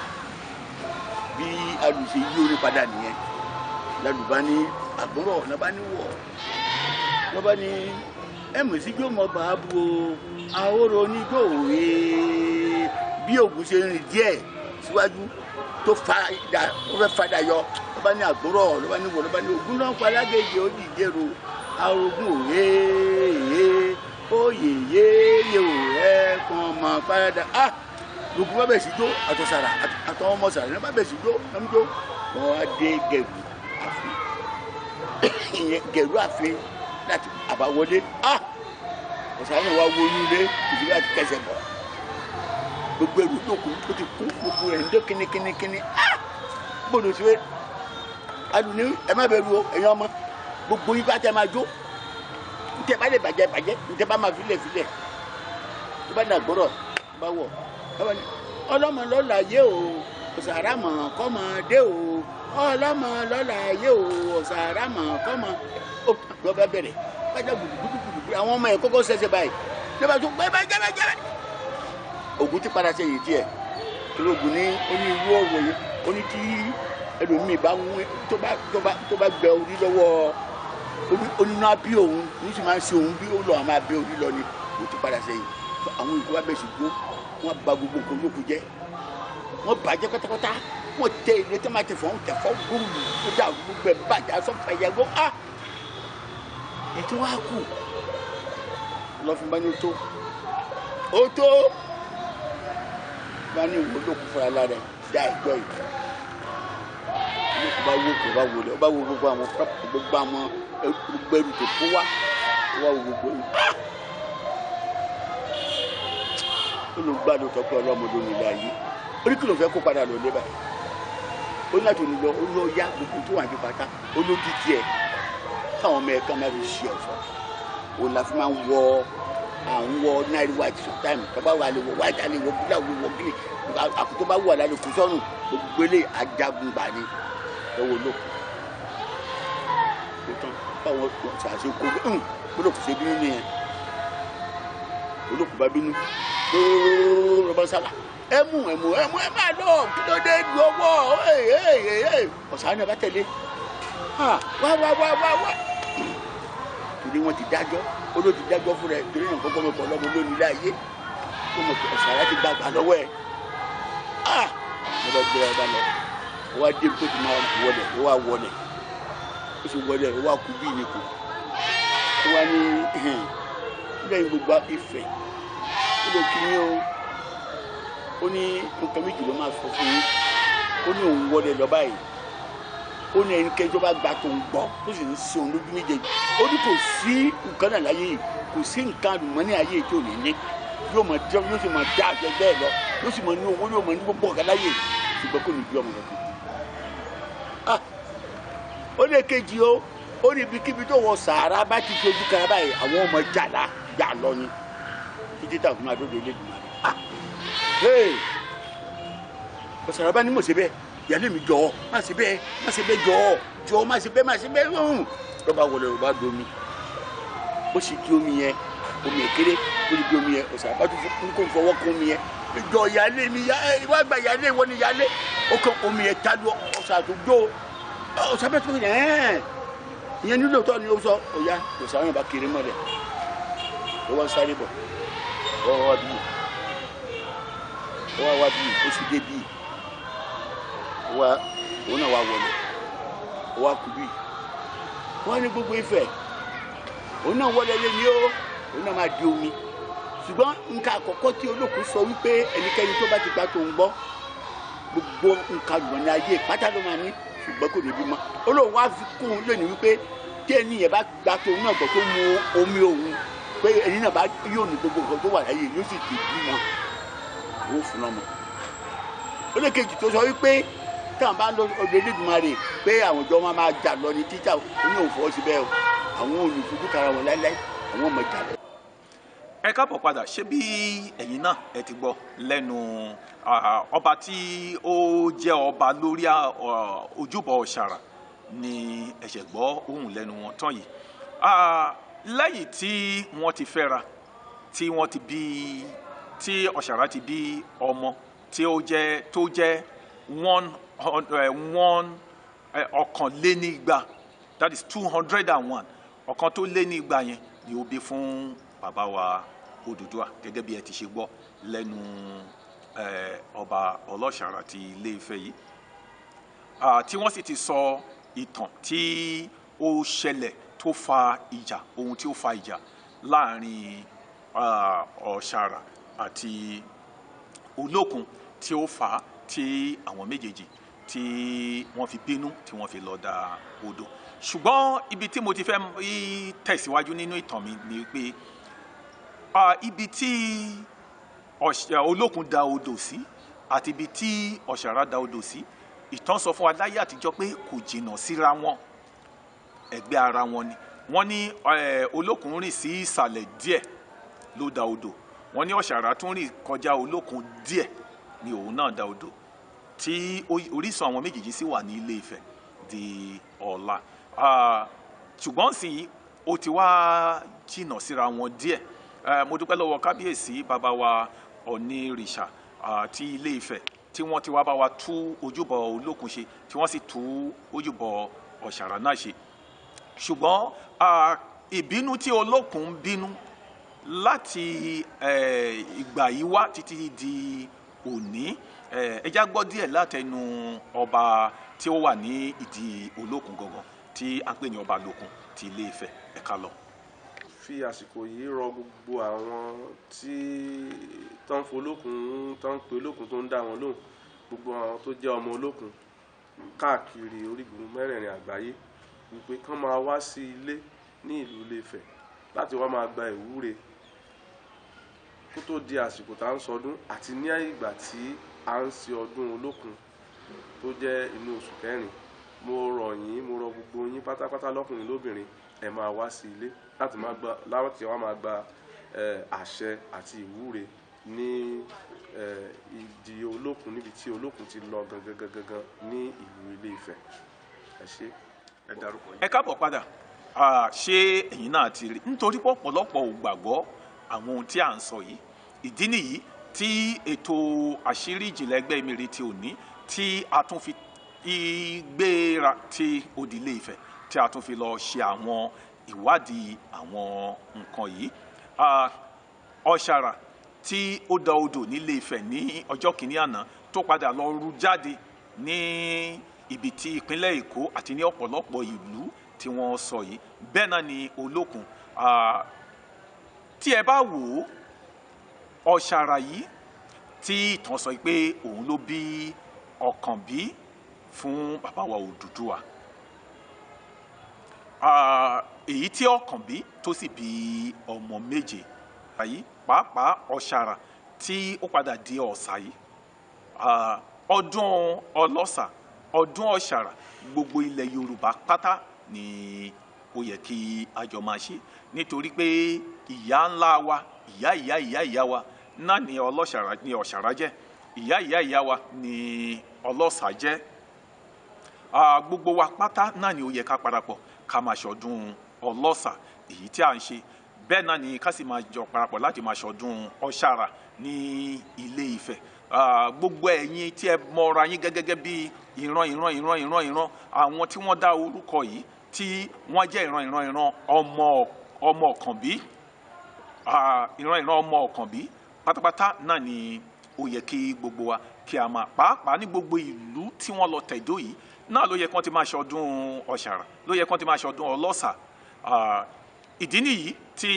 Speaker 3: bí alùsè yí orí padà nìyẹn lálùbá ní àbúrò lọ́ba ní wọ̀ lọ́ba ní ẹ̀mùsíjó mọ̀ bá bu ahóró oníjó òwe bí Ògún ṣe rìn díẹ̀ síwájú tó fẹ́ fadà yọ lọ́ba ní àgbúrò lọ́ba ní wọ̀ lọ́ba ní Ògún náà palágéjì ó dìjẹ́rò arógún òwe oyèyé yòó ẹ̀ kàn mọ́ parada gbogbo bá bẹ̀ sí jó àtọ̀sàrà àtọ̀wọ́n ọmọ sàrà ní bá bẹ̀ sí jó lọ́mọdé wọn á dé gẹ̀rù àfin ìyẹn gẹ̀rù àfin láti àbáwọlé ọ̀sàrà náà wá wo inú ilé ìdílé àti kẹsẹ̀ bọ̀ gbogbo èrò lókun ó ti kún gbogbo rẹ̀ ń dé kínníkínníkínní gbọdọ̀ sí wẹ́ alùní ẹ má bẹ̀rù o ẹ̀yin ọmọ gbogbo yín bá tẹ máa jó ntẹ bá lè bàjẹ́ bàjẹ́ ntẹ bá máa filẹ̀ filẹ̀ tó bá dà gbọ́dọ̀ bá wọ̀ ọlọ́mọ lọ́la yé o Osaara mọ̀ kọ́mọ dé o ọlọ́mọ lọ́la yé o Osaara mọ̀ kọ́mọ lọ́ bá bẹ̀rẹ̀ bájá gbùdùgbùdùgbùdù àwọn ọmọ yẹn kọ́kọ́ ṣẹ̀ṣẹ̀ báyìí lọ́ba tó gbẹ́ jẹ́bẹ́jẹ́bẹ́ Ògún ti padà sẹ́yìn tiẹ̀ ológun ní oní irú ọ̀wọ̀ yìí oní tí ẹlòmíì bá ń tó bá gbẹ orí lọ́wọ́ oníná bí òun ní sì máa ń ṣe òun bí ó lọ àwọn abẹ́ orí lọ ni Ògún ti padà sẹ́yìn àwọn ìlú wa bẹ̀ sí gbó wọ́n bà gbogbo nǹkan yòókù jẹ́ wọ́n bàjẹ́ pátápátá wọ́n tẹ ilé tó máa tẹ fọ́ gbóòlù tó dà gbogbo ẹ̀ bàjẹ́ asọ́fà ìyàgbọ́ ètò wa kù lọ́fin bá ní ó tó bá ní ìwé olókùn fúnra lára ẹ̀ dá ẹjọ́ yìí olókùn bá wó kò bá wọlé ó bá wo gbogbo àwọn ẹrù tó kó wá ó wá wo gbogbo ẹrù ó ló gbá ló tọ́pẹ́ ọlọ́mọdé ní ilé ayé ó ní kí ló fẹ́ kó padà lọ lé báyìí ó ní láti òní lọ ó lọ yá gbogbo tó wà ní pátá ó ló di tiẹ̀ káwọn ọmọ ẹ̀ka máa fi ṣe ọ̀fọ̀ òun la fi máa ń wọ àwọn wọ náírà white sometime tọ́ba wà lè wọ white alẹ́ wọ bílà wọ green àkótó bá wà lálẹ́ kó sọ́run gbogbo ilé ajagun gbà ní lọ́wọ́ olókùn ó tán báwọn ṣàṣe kó olókùn ṣe bínú nìyẹn olókùn bá bínú rọba sálà ẹmu ẹ máa lọ kí ló dé ju ọwọ́ Ọ̀sàrà náà bá tẹ̀lé wá torí wọn ti dájọ́ olóò ti dájọ́ fún rẹ torí náà kọ́kọ́ mọ̀kọ́ lọ́mọ lónìí ilé ayé tó mọ̀ Ọ̀sàrà ti gbàgbà lọ́wọ́ ẹ̀ mo bá gbé ọba lọ ó wá dé tó ti máa wọlé ó wá wọlé ó sì wọlé ó wá kú bí ìnìkù ó wá ní lẹ́yìn gbogbo Ifẹ̀ ó lè kí ni ó ní nǹkan méjì ló máa sọ fún yín ó ní òun wọlé lọ báyìí ó ní ẹnikẹ́ni tó bá gba tó ń gbọ́ tó sì ń ṣe òun lójú méjèèjì ó ní kò sí nǹkan náà láyé yìí kò sí nǹkan àdùnmọ́ní ayé yìí tí ò ní ní yóò sì máa dá àjẹ bẹ́ẹ̀ lọ yóò sì máa ní owó yóò máa ní gbogbo ọ̀gá láyé ṣùgbọ́n kò ní bí ọmọ lọ́kùn. ó lè kejì ó ní ibikíbi tó wọ Sàárà bá ti fi ojú kan báyìí àwọn ọmọ jà lọ ni títí táwọn máa dóde ilé ìgbìmọ̀ rẹ̀ Ọ̀sàrà bá ní mọ̀ sí bẹ́ẹ̀ ìyáálé mi jọ̀ọ́ má ṣe bẹ́ẹ̀ jọ̀ọ́ má ṣe bẹ́ẹ̀ ló bá wọlé ló bá domi ó sì kí omi yẹn omi èkéré ó lè di omi yẹn Ọ̀sàrà bá tún ní kó fọwọ́ kún omi yẹn jọ ìyáálé mi wá gba ìyáálé ìwọ ni ìyáálé ó kàn omi yẹn tájú Ọ̀sàrà tó jó Ọ̀sàrà bá tún yẹn ìyẹn nílò tó ni ó sọ ọ̀ya Ọ̀sàrà náà bá kiri mọ́ rẹ̀ ó wá sáré bọ̀ ó wá bí ó sì dé bí òun náà wá wọlé ó wá kú bí wọ́n ní gbogbo Ifẹ̀ òun náà wọlé lé ní òun náà máa di omi ṣùgbọ́n nǹkan àkọ́kọ́ tí olókùn sọ wípé ẹnikẹ́ni tó bá ti gbà tó ń gbọ́ gbogbo nǹkan àlùmọ́ ní ayé pátá ló máa ní ṣùgbọ́n kò ní bí mọ́ olóhùn wá fi kún un lónìí wípé tí ẹni yẹn bá gbà tó ń náà gbọ́ tó mu omi òun pé ẹni náà bá yóò ní gbogbo nǹkan tó wà láyé yóò sì ti bí mọ́ owó fún ọmọ olókejì tó sọ wípé táwọn bá lọ ọdún Elédùmarè pé àwọn ìjọ máa jà lọ ní títà oní òfò sí bẹ́ẹ̀ o àwọn olùfojú kara wọn láíláí àwọn ọmọ ìjà lọ.
Speaker 2: ẹ káàbọ̀ padà ṣé bí ẹ̀yin náà ẹ ti gbọ́ lẹ́nu ọba tí ó jẹ́ ọba lórí ojúbọ Ọ̀sàrà ni ẹ̀ṣẹ̀ gbọ́ ohùn lẹ́nu wọn tán yìí lẹ́yìn tí wọ́n ti fẹ́ra tí wọ́n ti bí tí Ọ̀sàrà ti bí ọmọ tí ó jẹ́ ọ̀kànlénígba that is 201 ọ̀kan tó lé ní igba yẹn ni ó bí fún bàbá wa Odùduwà gẹ́gẹ́ bí ẹ ti ṣe gbọ́ lẹ́nu ọba Ọlọ́sàrà ti Ilé-Ifẹ̀ yìí tí wọ́n sì ti sọ ìtàn tí ó ṣẹlẹ̀ tó fa ìjà ohun tí ó fa ìjà láàrin Ọ̀sàrà àti Olókun tí ó fà á tí àwọn méjèèjì tí wọ́n fi bínú tí wọ́n fi lọ da odò ṣùgbọ́n ibi tí mo ti fẹ́ tẹ̀síwájú nínú ìtàn mi ni pé ibi tí Olókun da odò sí àti ibi tí Ọ̀sàrà da odò sí ìtàn sọ fún wa láyé àtijọ́ pé kò jìnnà síra wọn ẹ̀gbẹ́ ara wọn ni wọ́n ní Olókun rìn sí ìsàlẹ̀ díẹ̀ ló da odò wọ́n ní Ọ̀sàrà tún rìn kọjá Olókun díẹ̀ ni òun náà da odò tí orísun àwọn méjèèjì sì wà ní Ilé-Ifẹ̀ di ọ̀la ṣùgbọ́n sì ó ti wá jìnnà síra wọn díẹ̀ mo dúpẹ́ lọ́wọ́ kábíyèsí bàbá wa Ọ̀nìrìṣà ti Ilé-Ifẹ̀ tí wọ́n ti wá bá wa tú ojúbọ Olókun ṣe tí wọ́n sì tú ojúbọ Ọ̀sàrà náà ṣe ṣùgbọ́n ìbínú tí Olókun ń bínú láti ìgbà yìí wá títí di òní ẹ já gbọ́ díẹ̀ látẹnu ọba tí ó wà ní ìdí Olókun gangan tí a ń pè ní ọba Olókun ti Ilé-Ifẹ̀ ẹ ká lọ.
Speaker 4: fi àsìkò yìí rọ gbogbo àwọn tí tán folókun tán pe Olókun tó ń dá wọn lóhùn gbogbo àwọn tó jẹ́ ọmọ Olókun káàkiri orígun mẹ́rẹ̀ẹ̀rin àgbáyé wípé kán máa wá sí ilé ní ìlú Ilé-Ifẹ̀ láti wá máa gba ìwúre kó tó di àsìkò tá à ń sọdún àti ní ìgbà tí à ń ṣe ọdún olókun tó jẹ́ inú oṣù kẹrin, mo rọ̀ yín, mo rọ̀ gbogbo yín pátápátá lọ́kùnrin lóbìnrin, ẹ máa wá sí ilé láti wá máa gba àṣẹ àti ìwúre ní ìdí olókun, níbi tí olókun ti lọ gangan ní ìlú Ilé Ifẹ̀. Ẹ ṣé.
Speaker 2: Ẹ dárúkọ yín. Ẹ káàbọ̀ padà. Ṣé ẹ̀yin náà ti rí? Nítorí pé ọ̀pọ̀lọpọ̀ ò gbàgbọ́ àwọn ohun tí à ń sọ yìí. Ìdí nìyí tí ètò àṣírí ìjìnlẹ̀ ẹgbẹ́ Emere ti òní tí a tún fi gbéra tí odi Ilé Ifẹ̀ tí a tún fi lọ ṣe àwọn ìwádìí àwọn nǹkan yìí. Ọ̀sàrà tí ó da odò ní Ilé Ifẹ̀ ní ọjọ́ kìíní àná tó padà lọ rú jáde ní ibi tí ìpínlẹ̀ Èkó àti ní ọ̀pọ̀lọpọ̀ ìlú tí wọ́n sọ yìí. Bẹ́ẹ̀ náà ni olókun. Tí ẹ bá wò ó, Ọ̀sàrà yìí tí ìtàn sọ pé òun ló bí Ọ̀kànbí fún bàbá wa Odùduwà. Èyí tí Ọ̀kànbí tó sì bí ọmọ méje. Àyí pàápàá Ọ̀sàrà tí ó padà di Ọ̀sà yìí. Ọdún Ọlọ́sà, ọdún Ọ̀sàrà, gbogbo ilẹ̀ Yorùbá pátá ni ó yẹ kí a jọ máa ṣe, nítorí pé ìyá ńlá wa, ìyá wa náà ni Ọ̀sàrà jẹ́, ìyá wa ni Ọlọ́sà jẹ́. Gbogbo wa pátá náà ni ó yẹ ká parapọ̀ ká máa ṣọdún Ọlọ́sà èyí tí à ń ṣe. Bẹ́ẹ̀ náà ni ká sì máa jọ parapọ̀ láti máa ṣọdún Ọ̀sàrà ní Ilé Ifẹ̀. Gbogbo ẹ̀yin tí ẹ mọra yín gẹ́gẹ́ bí ìran àwọn tí wọ́n dá orúkọ yìí tí wọ́n jẹ́ ìran ọmọ Ọ̀kànbí, ìran ọmọ Ọ̀kànbí pátápátá náà ni ó yẹ kí gbogbo wa kí a máa, pàápàá ní gbogbo ìlú tí wọ́n lọ tẹ̀dó yìí náà ló yẹ kí wọ́n ti máa ṣọdún Ọ̀sàrà, ló yẹ kí wọ́n ti máa ṣọdún Ọlọ́sà. Ìdí nìyí tí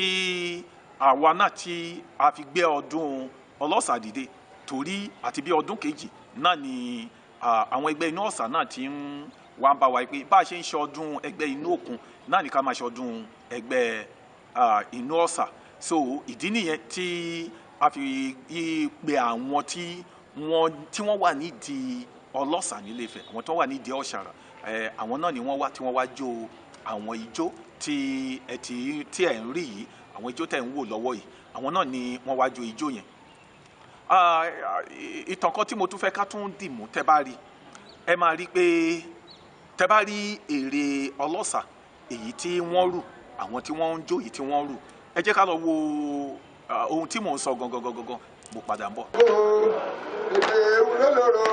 Speaker 2: àwa náà tí a fi gbé ọdún Ọlọ́sà dìde, torí àti bí ọdún kejì náà ni àwọn ẹgbẹ́ inú Ọ̀sà náà ti ń wá ń bá wa pé bá a ṣe ń ṣọdún ẹgbẹ́ inú òkun náà ni ká máa ṣọdún ẹgbẹ́ inú Ọ̀sà. So ìdí nìyẹn tí a fi pe àwọn tí wọ́n wà nídìí Ọlọ́sà ní Ilé Ifẹ̀, àwọn tó wà nídìí Ọ̀sàrà, àwọn náà ni wọ́n wá tí wọ́n wá jó àwọn ijó tí ẹ̀ ń rí yìí, àwọn ijó tẹ̀ ń wò lọ́wọ́ yìí, àwọn náà ni wọ́n wá jó ijó yẹn. Ìtàn kan tí mo tún fẹ́ ká tún dìmú, tẹ́ bá rí, ẹ máa rí pé tẹ́ bá rí èrè Ọlọ́sà èyí tí wọ́n rù, àwọn tí wọ́n ń jó yìí tí wọ́n rù, ẹ jẹ́ ká lọ wo ohun tí mò ń sọ gangan, mo padà ń bọ̀.
Speaker 5: Èdè ewúrẹ́ lòrò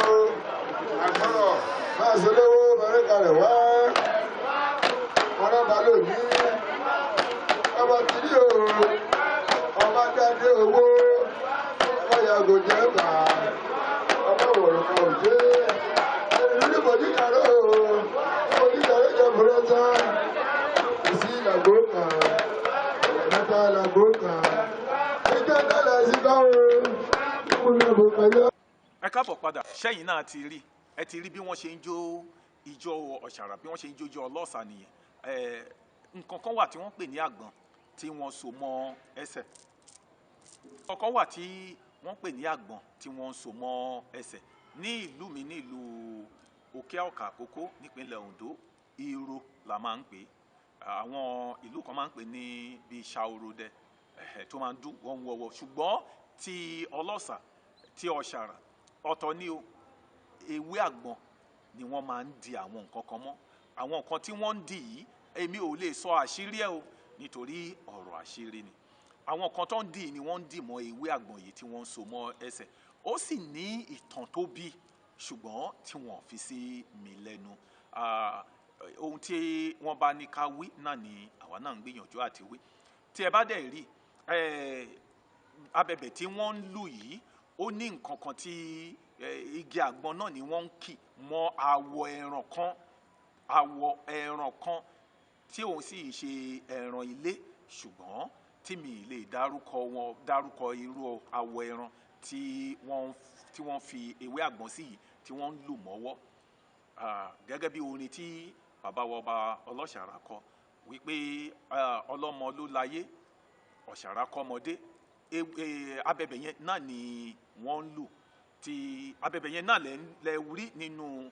Speaker 5: àgbọ̀rọ̀ máa ṣe lówó bẹ̀rẹ̀ kalẹ̀ wá. Ọ̀rọ̀ bá lòdì, ọmọ kìíní o, ọmọ dáadé owó, ọmọ yàgò jẹ́ bà, ọmọ wòrò kan ò dé. Ìrírí bòdìkàrọ̀ o, bòdìkàrọ̀ jẹ́ bùrẹ́tà, ìsí làgbó kan, mẹ́ta làgbó kan, ìjẹ́ náà lẹ́sìn kan o.
Speaker 2: Ẹ káàbọ̀ padà. Ṣẹ́yìn náà ti rí, ẹ ti rí bí wọ́n ṣe ń jó ijó Ọ̀sàrà, bí wọ́n ṣe ń jó ijó Ọlọ́sà nìyẹn. Nǹkan kan wà tí wọ́n pè ní àgbọ̀n tí wọ́n so mọ́ ẹsẹ̀. Nǹkan kan wà tí wọ́n pè ní àgbọ̀n tí wọ́n so mọ́ ẹsẹ̀. Ní ìlú mi, ní ìlú Òkè Ọ̀kà Àkókó nípínlẹ̀ Oǹdó, ìró la máa ń pè. Àwọn ìlú kan máa ń pè ní bíi Ṣaorodẹ tó máa ń dún wọ́nwọ́wọ́. Ṣùgbọ́n ti Ọlọ́sà, ti Ọ̀sàrà, ọ̀tọ̀ ni o. Ewé àgbọn ni wọ́n máa ń di àwọn nǹkan kan mọ́. Àwọn nǹkan tí wọ́n ń dì yìí, èmi ò lè sọ àṣírí ẹ̀ o, nítorí ọ̀rọ̀ àṣírí ni. Àwọn nǹkan tó ń dì ni wọ́n ń dì mọ́ ewé àgbọn yìí tí wọ́n ń so mọ́ ẹsẹ̀. Ó sì ní ìtàn tó bí, ṣùgbọ́n tí wọ́n fi sí mi lẹ́nu. Ohun tí wọ́n bá ní ká wí náà ni àwa náà ń gbìyànjú àti wí. Tí ẹ bá dẹ̀ rí abẹ̀bẹ̀ tí wọ́n ń lù yìí, ó ní nǹkan kan tí igi àgbọn náà ni wọ́n ń kì mọ́ awọ ẹran kan tí òun sì ṣe ẹran ilé, ṣùgbọ́n tí mi lè dárúkọ irú awọ ẹran tí wọ́n fi ewé àgbọn sí yìí tí wọ́n ń lù mọ́wọ́. Gẹ́gẹ́ bí orin tí bàbá wa ọba Ọlọ́sàrà kọ wípé ọlọ́mọ ló láyé, Ọ̀sàrà kọ́mọdé, abẹ̀bẹ̀ yẹn náà ni wọ́n ń lò tí abẹ̀bẹ̀ yẹn náà lẹ rí nínú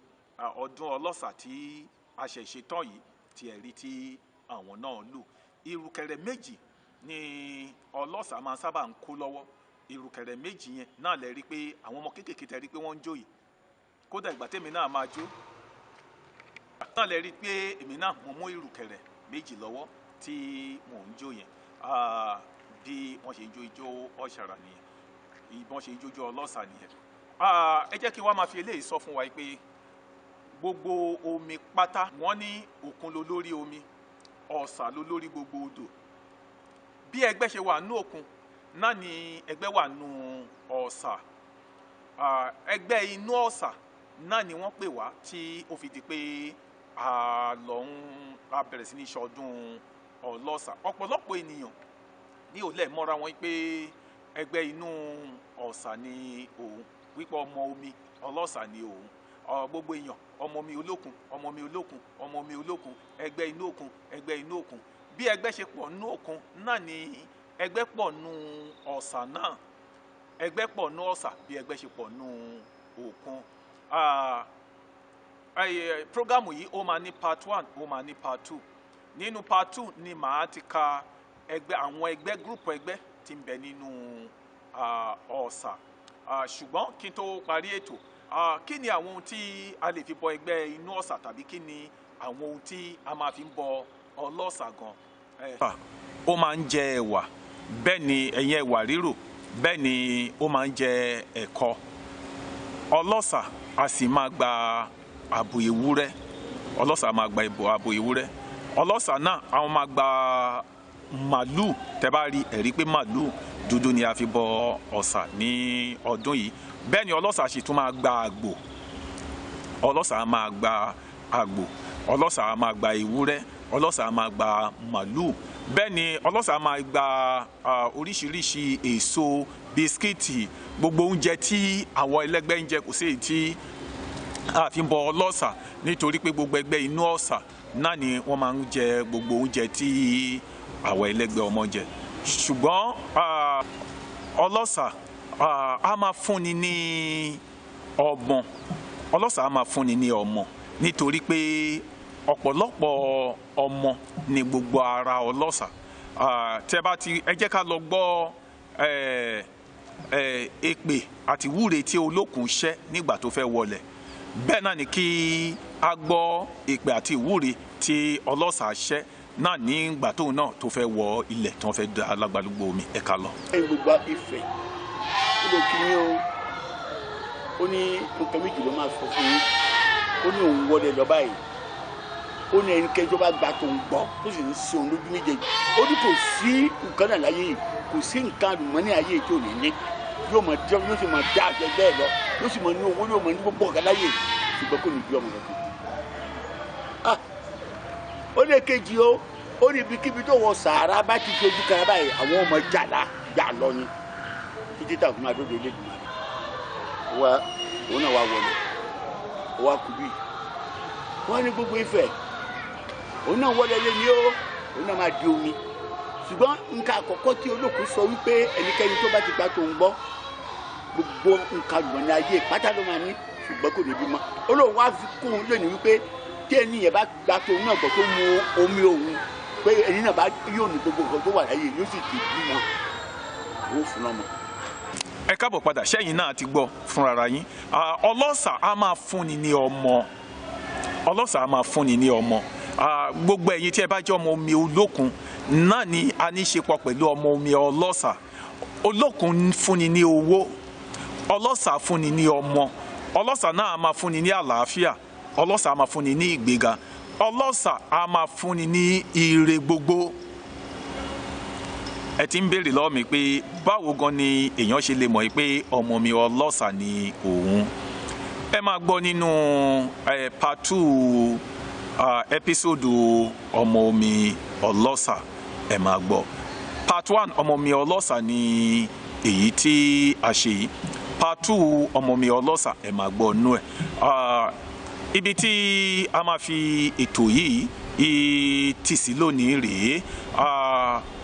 Speaker 2: ọdún Ọlọ́sà tí a ṣẹ̀ ṣe tán yìí tí ẹ rí tí àwọn náà lò. Ìrùkẹ̀rẹ̀ méjì ni Ọlọ́sà máa sábà ń kó lọ́wọ́. Ìrùkẹ̀rẹ̀ méjì yẹn náà lẹ rí pé àwọn ọmọ kéékèèké tẹ rí pé wọ́n ń jó yìí. Kódà ìgbà tèmi náà máa jó náà lẹ rí pé èmi náà mo mú ìrùkẹ̀rẹ̀ méjì lọ́wọ́ tí mò ń jó yẹn. Bí wọ́n ṣe ń jó ijó Ọ̀ṣàrà nìyẹn, ìbọn ṣe ń jójó Ọlọ́sà nìyẹn. Ẹ jẹ́ kí wá máa fi eléyìí sọ fún wa pé gbogbo omi pátá wọ́n ní òkun ló lórí omi, Ọ̀sà ló lórí gbogbo odò. Bí Ẹgbẹ́ ṣe wà nú òkun náà ni Ẹgbẹ́ wà nú Ọ̀sà. Ẹgbẹ́ inú Ọ̀sà náà ni wọ́n pè wá tí ó fi di pé a bẹ̀rẹ̀ sí ní ṣọdún Ọlọ́sà. Ọ̀pọ̀lọpọ̀ ènìyàn ní ò lè mọ́ra wọn pé Ẹgbẹ́ inú Ọ̀sà ni òun, wípé ọmọ omi Ọlọ́sà ni òun. Gbogbo èèyàn ọmọ mi olókun, ọmọ mi olókun, ọmọ mi olókun, Ẹgbẹ́ inú òkun, Ẹgbẹ́ inú òkun. Bí Ẹgbẹ́ ṣe pọ̀ nú òkun náà ni Ẹgbẹ́ pọ̀ nú Ọ̀sà náà. Ẹgbẹ́ pọ̀ nú Ọ̀sà bí Ẹgbẹ́ ṣe pọ̀ nú òkun. Prógámù yìí ó máa ní part 1, ó máa ní part 2. Nínú part 2 ni màá ti ka àwọn ẹgbẹ́ gúrùpù ẹgbẹ́ tí ń bẹ nínú Ọ̀sà. Ṣùgbọ́n kí n tó parí ètò, kí ni àwọn ohun tí a lè fi bọ Ẹgbẹ́ inú Ọ̀sà tàbí kí ni àwọn ohun tí a máa fi ń bọ Ọlọ́sà gan? Ó máa ń jẹ ẹ̀wà, bẹ́ẹ̀ ni ẹ̀yìn ẹ̀wà rírò, bẹ́ẹ̀ ni ó máa ń jẹ ẹ̀kọ. Ọlọ́sà a sì máa gba àbò ewúrẹ́. Ọlọ́sà máa gba àbò ewúrẹ́. Ọlọ́sà náà àwọn máa gba màlúù. Tẹ́ bá rí ẹ̀rí pé màlúù dúdú ni a fi bọ Ọ̀sà ní ọdún yìí. Bẹ́ẹ̀ ni Ọlọ́sà sì tún máa gba àgbò. Ọlọ́sà máa gba àgbò. Ọlọ́sà máa gba ewúrẹ́. Ọlọ́sà máa gba màlúù. Bẹ́ẹ̀ ni Ọlọ́sà máa gba oríṣiríṣi èso, bisikíìtì, gbogbo oúnjẹ tí àwọn ẹlẹ́gbẹ́ ń jẹ kò sí èyí tí a fi ń bọ Ọlọ́sà, nítorí pé gbogbo ẹgbẹ́ inú Ọ̀sà náà ni wọ́n máa ń jẹ gbogbo oúnjẹ tí àwọn ẹlẹ́gbẹ́ ọmọ jẹ. Ṣùgbọ́n Ọlọ́sà a máa fúnni ní ọmọ. Ọlọ́sà a máa fúnni ní ọmọ nítorí pé ọ̀pọ̀lọpọ̀ ọmọ ni gbogbo ara Ọlọ́sà. Tẹ́ bá ti ẹ jẹ́ ká lọ gbọ́ èpè àti wúre tí olókùn ṣẹ́ nígbà tó fẹ́ wọlẹ̀. Bẹ́ẹ̀ náà ni kí a gbọ́ èpè àti ìwúre tí Ọlọ́sà ṣẹ́ náà nígbà tóun náà tó fẹ́ wọ ilẹ̀ tí wọ́n fẹ́ da alágbálúgbó omi. Ẹ ká lọ.
Speaker 3: Gbogbo Ifẹ̀ ó lè kí ni ó ní nǹkan méjì ló máa sọ fún yín. Ó ní òun wọlé lọ báyìí. Ó ní ẹnikẹ́ni tó bá gba tó ń gbọ́ tó sì ń ṣe òun lójú méjèèjì. Ó ní kò sí nǹkan náà láyé yìí, kò sí nǹkan àlùmọ́ọ́nì ayé tí ò ní ní. Yóò sì máa dá àjẹ bẹ́ẹ̀ lọ, yóò sì máa ní owó, yóò máa ní gbogbo ọ̀gá láyé, ṣùgbọ́n kò ní bí ọmọ lọ́kùn. Ó lè kejì ó ní ibikíbi tó wọ Sàárà bá ti fi ojú kan báyìí àwọn ọmọ jà lọ ni títí táwọn máa dóde ilé ìgbìmọ̀ rẹ̀. Òun náà wá wọlé, ó wá kú bí. Wọ́n ní gbogbo Ifẹ̀, òun náà wọlé lé ní òun náà máa di omi. Ṣùgbọ́n nǹkan àkọ́kọ́ tí olókùn sọ wípé ẹnikẹ́ni tó bá ti gbà tó ń gbọ́ gbogbo nǹkan àlùmọ́ọ́nì ayé pátá ló máa ní, ṣùgbọ́n kò ní bí mọ́. Olóhùn wá fi kún un lónìí wípé tí ẹni yẹn bá gbà tó náà gbọ́ tó mu omi òun, pé ẹni náà bá yóò ní gbogbo nǹkan tó wà láyé yóò sì ti bí wọn. Ó fún ọmọ.
Speaker 2: Ẹ káàbọ̀ padà, sẹ́yìn náà ti gbọ́ fúnra yín. Ọlọ́sà á máa fúnni ní ọmọ. Ọlọ́sà á máa fúnni ní ọmọ. Gbogbo ẹ̀yin tí ẹ bá jẹ́ ọmọ omi olókun náà ni a ní ṣe pọ̀ pẹ̀lú ọmọ omi Ọlọ́sà. Olókun fúnni ní owó, Ọlọ́sà fúnni ní ọmọ. Ọlọ́sà náà á máa fúnni ní àlàáfíà. Ọlọ́sà á máa fúnni ní ìgbéga. Ọlọ́sà á máa fúnni ní ire gbogbo. Ẹ ti ń béèrè lọ́wọ́ mi pé báwo gan ni èèyàn ṣe lè mọ̀ pé ọmọ mi Ọlọ́sà ni òun. Ẹ máa gbọ́ nínú part 2 ẹ́písòdù ọmọ omi Ọlọ́sà. Ẹ máa gbọ́. Part 1 ọmọ omi Ọlọ́sà ni èyí tí a ṣe yìí. Part 2 ọmọ omi Ọlọ́sà ẹ máa gbọ́ nú ẹ̀. Ibi tí a máa fi ètò yìí tì sí lónìí rèé.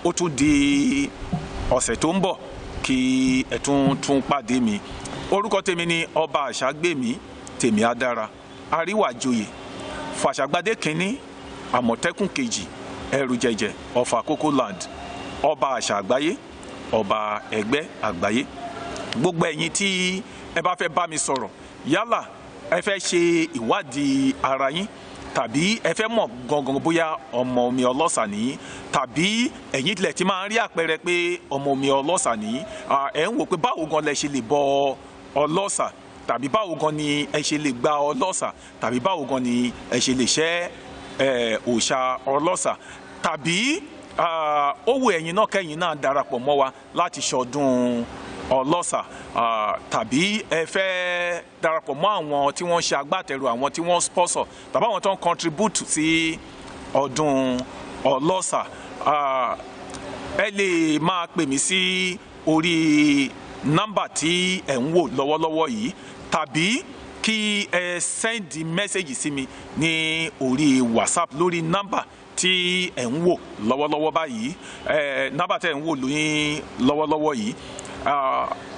Speaker 2: Ó tún di ọ̀sẹ̀ tó ń bọ̀ kí ẹ tún pàdé mi. Orúkọ tèmi ni ọba àṣàgbèmí tèmi adára àríwájòyè fàṣàgbádé kínní àmọ̀tẹ́kùn kejì ẹrù jẹjẹ ọ̀fà àkókò land ọba àṣà àgbáyé ọba ẹgbẹ́ àgbáyé. Gbogbo ẹ̀yin tí ẹ bá fẹ́ bá mi sọ̀rọ̀ yálà ẹ fẹ́ ṣe ìwádìí ara yín tàbí ẹ fẹ́ mọ̀ gangan bóyá ọmọ omi ọlọ́sà nìyí tàbí ẹ̀yin tilẹ̀ ti máa ń rí àpẹẹrẹ pé ọmọ omi ọlọ́sà nìyí ẹ̀ ń wò pé báwo gan lẹ ṣe lè bọ ọlọ́sà tàbí báwo gan ni ẹ ṣe lè gba ọlọ́sà tàbí báwo gan ni ẹ ṣe lè ṣẹ́ òòṣà ọlọ́sà tàbí ó wù ẹ̀yin náà kẹ́yin náà darapọ̀ mọ́ wa láti ṣọdún ọlọ́sà tàbí ẹ fẹ́ darapọ̀ mọ́ àwọn tí wọ́n ṣe agbátẹrù àwọn tí wọ́n sponsor tàbí àwọn tó ń contribute sí ọdún ọlọ́sà ẹ lè máa pè mí sí orí nọ́mbà tí ẹ ń wò lọ́wọ́lọ́wọ́ yìí tàbí kí ẹ send message sí mi ní orí WhatsApp lórí nọ́mbà tí ẹ ń wò lọ́wọ́lọ́wọ́ báyìí nọ́mbà tí ẹ ń wò lọ́wọ́lọ́wọ́ yìí.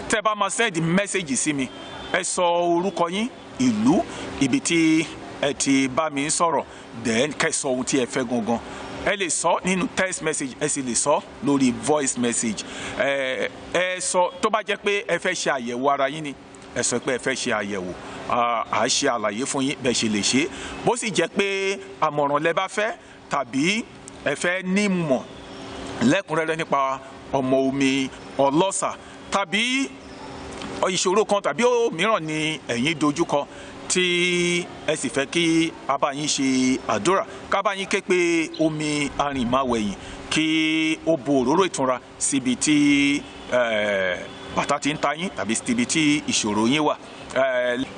Speaker 2: Tẹ́ bá máa send message sí mi ẹ sọ orúkọ yín ìlú ibi tí ẹ ti bá mi sọ̀rọ̀ then kẹ́ sọ ohun tí ẹ fẹ́ gangan ẹ lè sọ nínú text message ẹ sì lè sọ lórí voice message ẹ sọ tó bá jẹ́ pé ẹ fẹ́ ṣe àyẹ̀wò ara yín ni ẹ sọ pé ẹ fẹ́ ṣe àyẹ̀wò à ṣe àlàyé fún yín bẹ́ẹ̀ ṣe lè ṣe bó sì jẹ́ pé àmọ̀ràn lẹ bá fẹ́ tàbí ẹ fẹ́ nímọ̀ lẹ́kùnrẹ́rẹ́ nípa ọmọ omi ọlọ́sà tàbí ìṣòro kan tàbí òmíràn ni ẹ̀yin dojúkọ tí ẹ sì fẹ́ kí a bá yín ṣe àdúrà ká bá yín ké pe omi arìnmáwẹ̀yìn kí ó bo òróró ìtura síbi tí bàtà ti ń ta yín tàbí síbi tí ìṣòro yín wà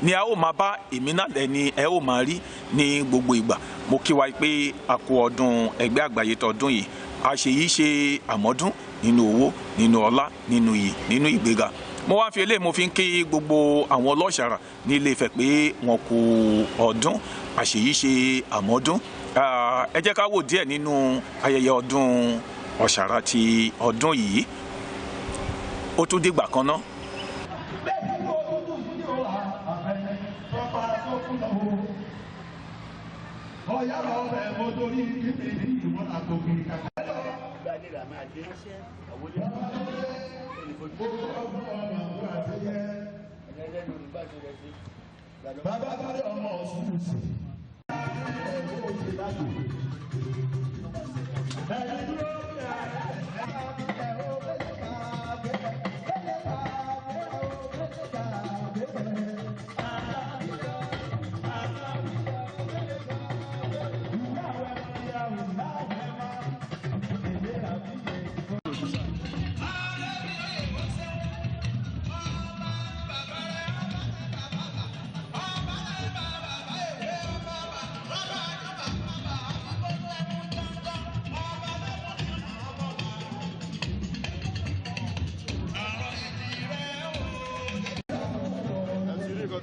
Speaker 2: ni a ó máa bá èmi náà lẹ́ni ẹ ó máa rí ní gbogbo ìgbà. Mo kí wa pé a kú ọdún ẹgbẹ́ àgbáyé tọdún yìí a ṣe yìí ṣe àmọ́dún nínú owó nínú ọlá nínú iyì nínú ìgbéga. Mo wá fi eléyìí mo fi ń kí gbogbo àwọn ọlọ́ṣàrà ní Ilé Ifẹ̀ pé wọn kú ọdún àṣeyí ṣe àmọ́dún. Ẹ jẹ́ ká wò díẹ̀ nínú ayẹyẹ ọdún ọ̀ṣàrà ti ọdún yìí. Ó tún dìgbà kan náà.
Speaker 5: Bàbá bá ọmọ ọ̀sùn sí.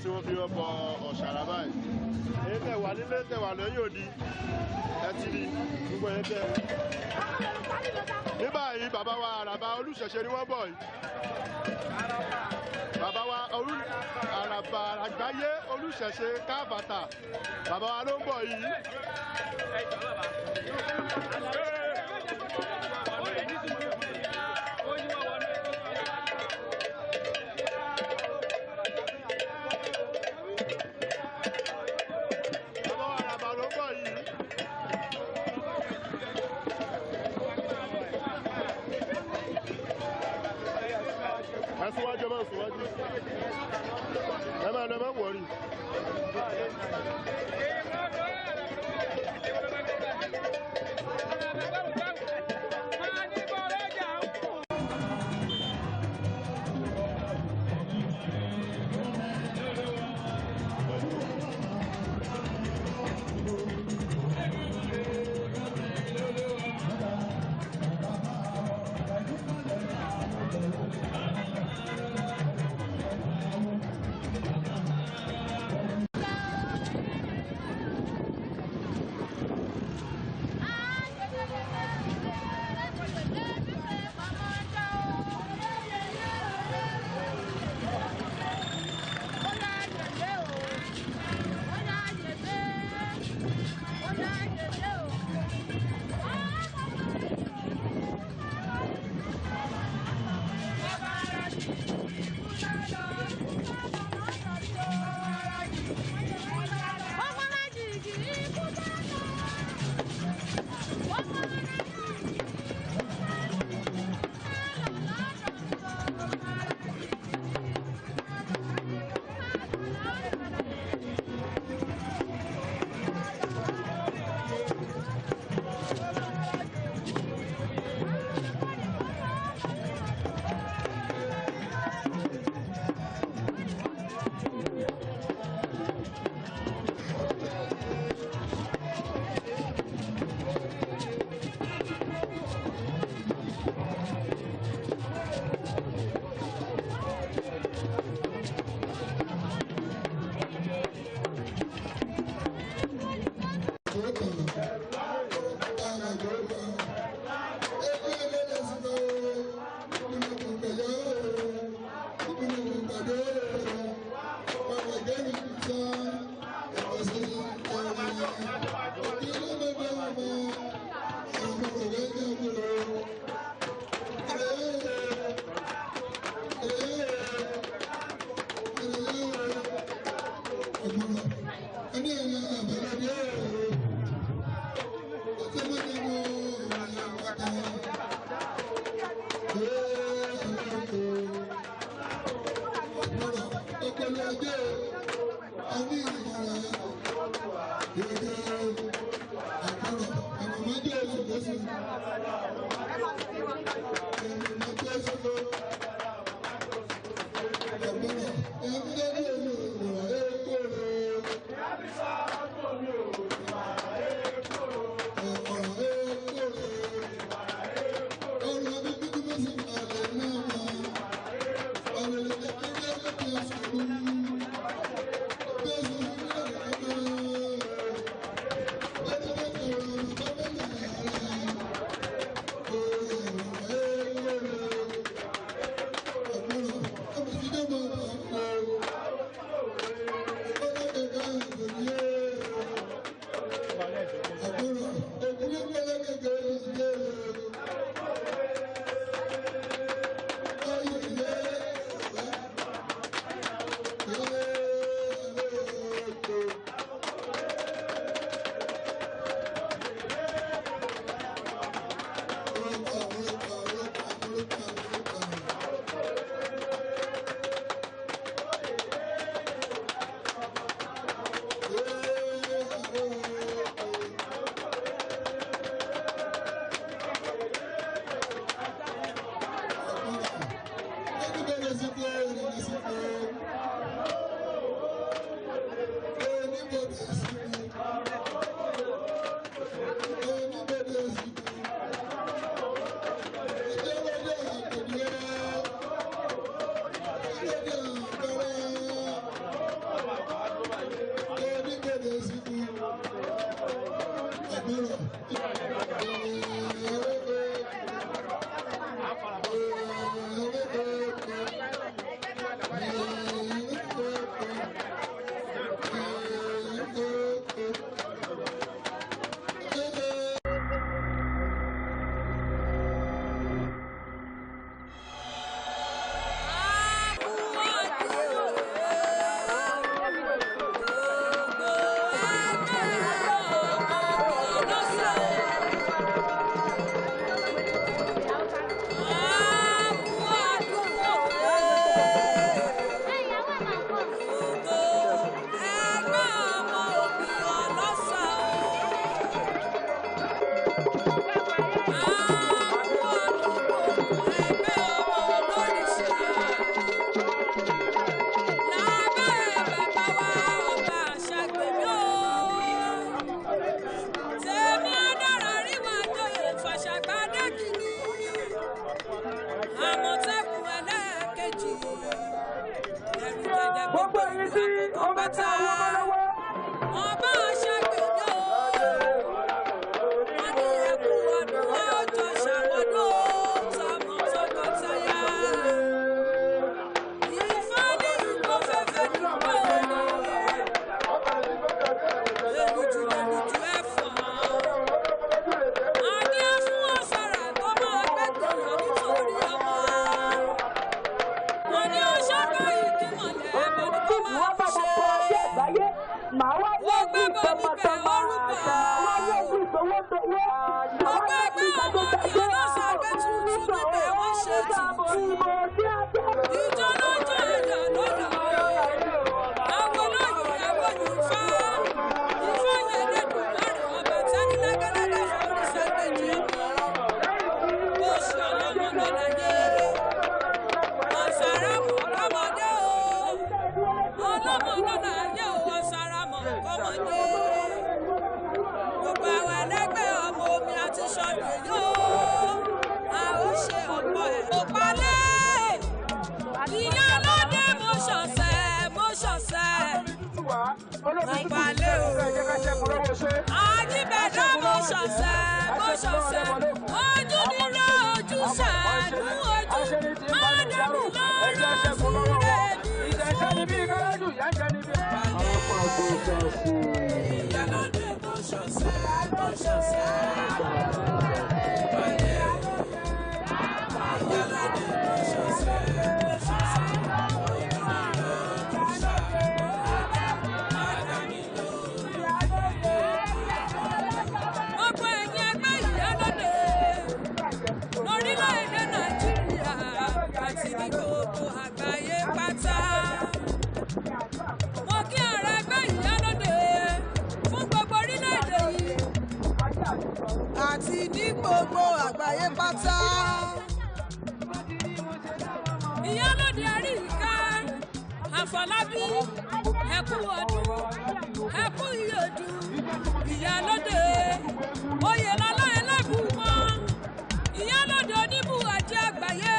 Speaker 5: Tí wọ́n fi ọkọ̀ ọ̀ṣàrà báyìí èyí tẹ̀ wà nílé tẹ̀ wà lẹ́yìn òdi ẹ ti rí gbogbo ẹ̀yẹ tẹ̀. Ní báyìí bàbá wa àràbà olùṣẹ̀ṣe ni wọ́n bọ̀ yìí bàbá wa àràbà àgbáyé olùṣẹ̀ṣe káfàtà bàbá wa ló ń bọ̀ yìí. Síwájú ọmọ síwájú ẹ máa lọ ẹ máa wọrí.
Speaker 1: Ọ̀pálẹ̀ o. Àjíbẹ̀dá mo ṣọ̀ṣẹ̀ ojú nílò ojú ṣàánú ojú mádàmú lọ́rọ̀ fúnre mi. Ìyálóde mo ṣọ̀ṣẹ̀. Àti ní gbogbo àgbáyé pátá. Ìyálóde Àríyìíká Àfọlábí ẹkú ọdún ẹkú ìyọdún. Ìyálóde Oyèlọ́lá Ẹlẹ́bùúmọ́ Ìyálóde Oníbù àjẹ́ àgbáyé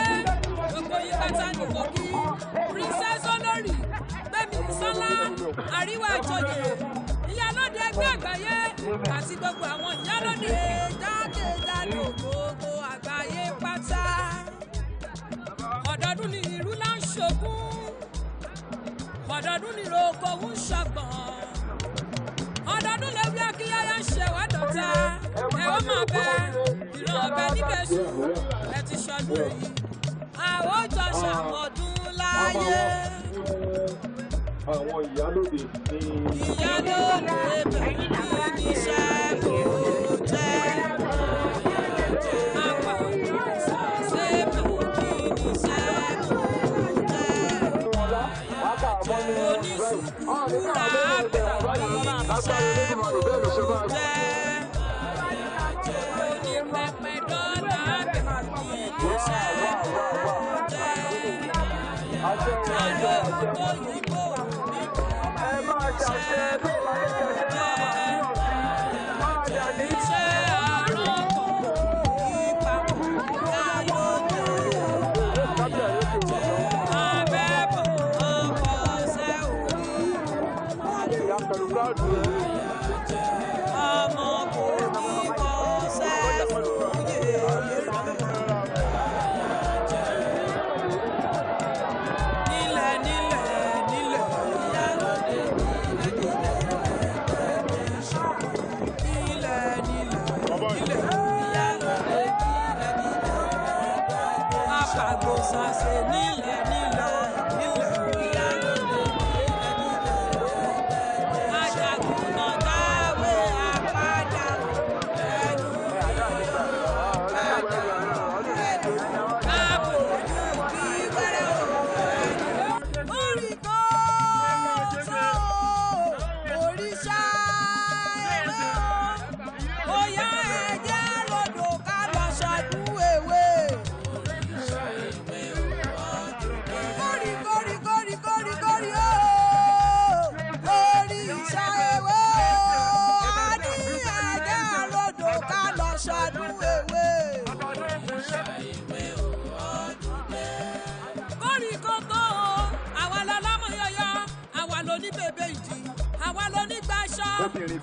Speaker 1: gbogbo yín pátá ní kòkí. Princess Olórí Gbémisọ́lá Àríwá Ìjòyè Ìyálóde ẹgbẹ́ àgbáyé àti gbogbo àwọn ìyálóde jákèjádò gbogbo àgbáyé pátá. Ọ̀dọ́dún ni ìrú là ń ṣogún, ọ̀dọ́dún ni rògbò ń ṣọgbọ̀n, ọ̀dọ́dún lè wí akíyáyá ń ṣẹ̀wá dọ̀tá. Ẹ ó máa bẹ ìran ọ̀bẹ níbẹ̀ sùn ẹ ti ṣọdún èyí. Àwòjọ ṣàmọ̀dún láyé.
Speaker 6: Àwọn ìyálóde ní.
Speaker 1: Ìyálóde bẹ̀rẹ̀ ní iṣẹ́ kò jẹ́. Àpá ṣe bẹ̀rẹ̀ ní iṣẹ́ kò jẹ́. Oníṣùkúrú lábẹ́ iṣẹ́ kò jẹ́. Onípẹpẹ dọ́là bẹ̀rẹ̀ ní iṣẹ́ kò jẹ́. Àlọ́ òyìnbó.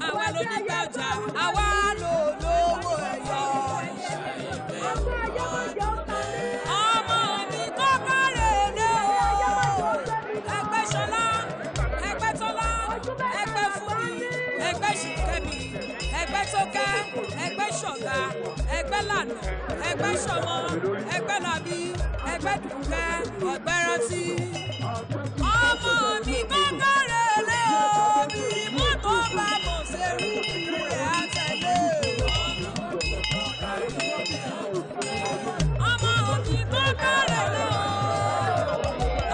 Speaker 1: Àwa ló ní gbàjà, àwa ló lówó ẹ̀yọ́. Ọmọ mi kọ́kọ́ rè lé o. Ẹgbẹ́ Ṣọlá, ẹgbẹ́ Tọ́lá, ẹgbẹ́ Fúnmi, ẹgbẹ́ Ṣìkẹ́mi, ẹgbẹ́ Tókẹ́, ẹgbẹ́ Ṣọ̀gá, ẹgbẹ́ Lànà, ẹgbẹ́ Ṣọmọ, ẹgbẹ́ Làbí, ẹgbẹ́ Dùnkẹ́, ẹgbẹ́ Rántí. Ọmọ mi kọ́kọ́ rè lé o. Bí mọ́tò bá bọ̀ ṣerú rẹ̀ á tẹ̀lé. Ọmọ mi kọ́kọ́ rè lé o.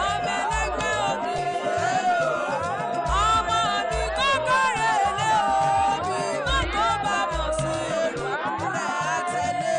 Speaker 1: Ọmọ ẹlẹ́gbẹ́ òbí. Ọmọ mi kọ́kọ́ rè lé o. Bí mọ́tò bá bọ̀ ṣerú rẹ̀ á tẹ̀lé.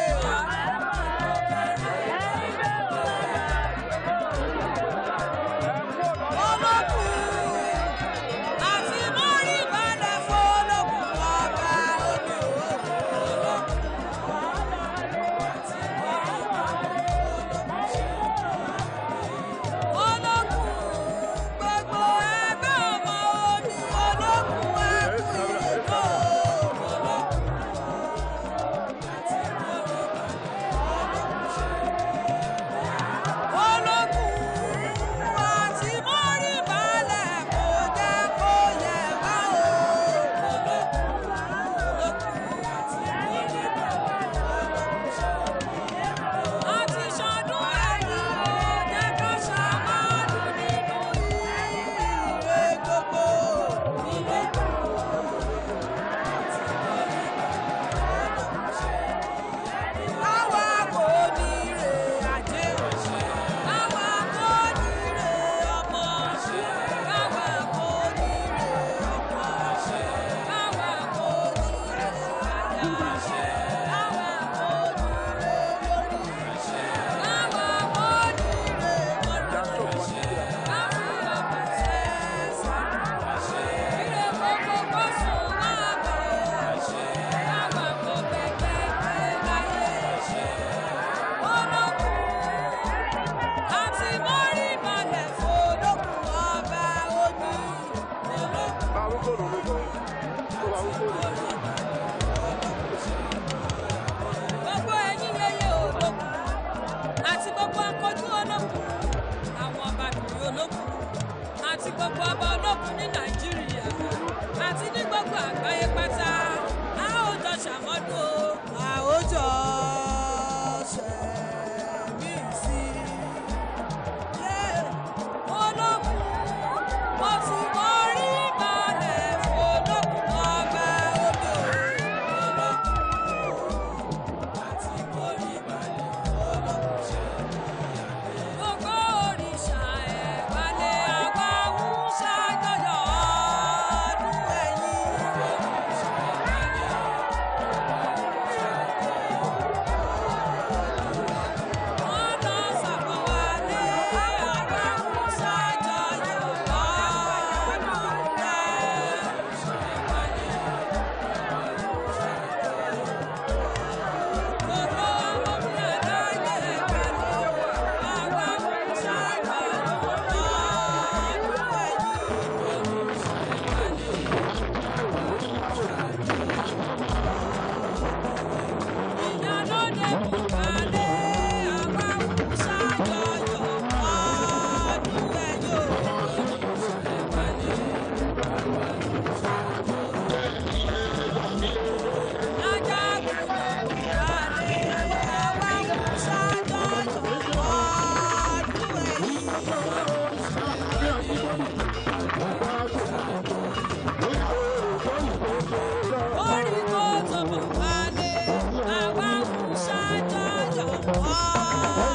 Speaker 1: gbogbo ẹ̀yin yẹyẹ olókùn àti gbogbo akọjú olókùn àwọn ọbabìnrin olókùn àti gbogbo ọba olókùn ní Nàìjíríà àti ní gbogbo àgbáyé pátá a ó jọ ṣàmọ́dún o a ó jọ ṣẹ̀mí sí olókùn mo ti mọ rí balẹ̀ olókùn ọba odò olókùn àti mọ rí balẹ̀ olókùn gbogbo òrìṣà ẹ̀ wálé àwa ń ṣàjọyọ̀ ọdún ẹ̀yìn. Wọ́n lọ sọ̀kọ̀ wálé àwa ń ṣàjọyọ̀ ọdún gbogbo ọmọ mi àdáyé ẹ̀ka ló àwa ń ṣàjọyọ̀ ọdún ẹ̀yìn. Ìyálóde Bùkálé àwa ń ṣàjọyọ̀ ọdún ẹ̀yìn. Ajagun Bùkálé àwa ń ṣàjọyọ̀ ọdún ẹ̀yìn. Orí tó tó Bùkálé àwa ń ṣàjọyọ̀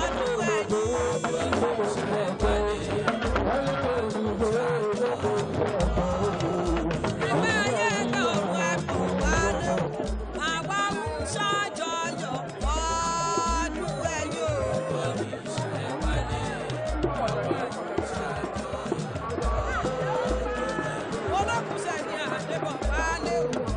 Speaker 1: ọdún ẹ̀yìn. Ẹgbẹ́ ayé ẹgbẹ́ òun ẹ̀kọ́ wálé àwa ń ṣàjọyọ̀ ọdún ẹ̀yìn. Olókùn Sẹ̀ni Adébọ̀ wálé o.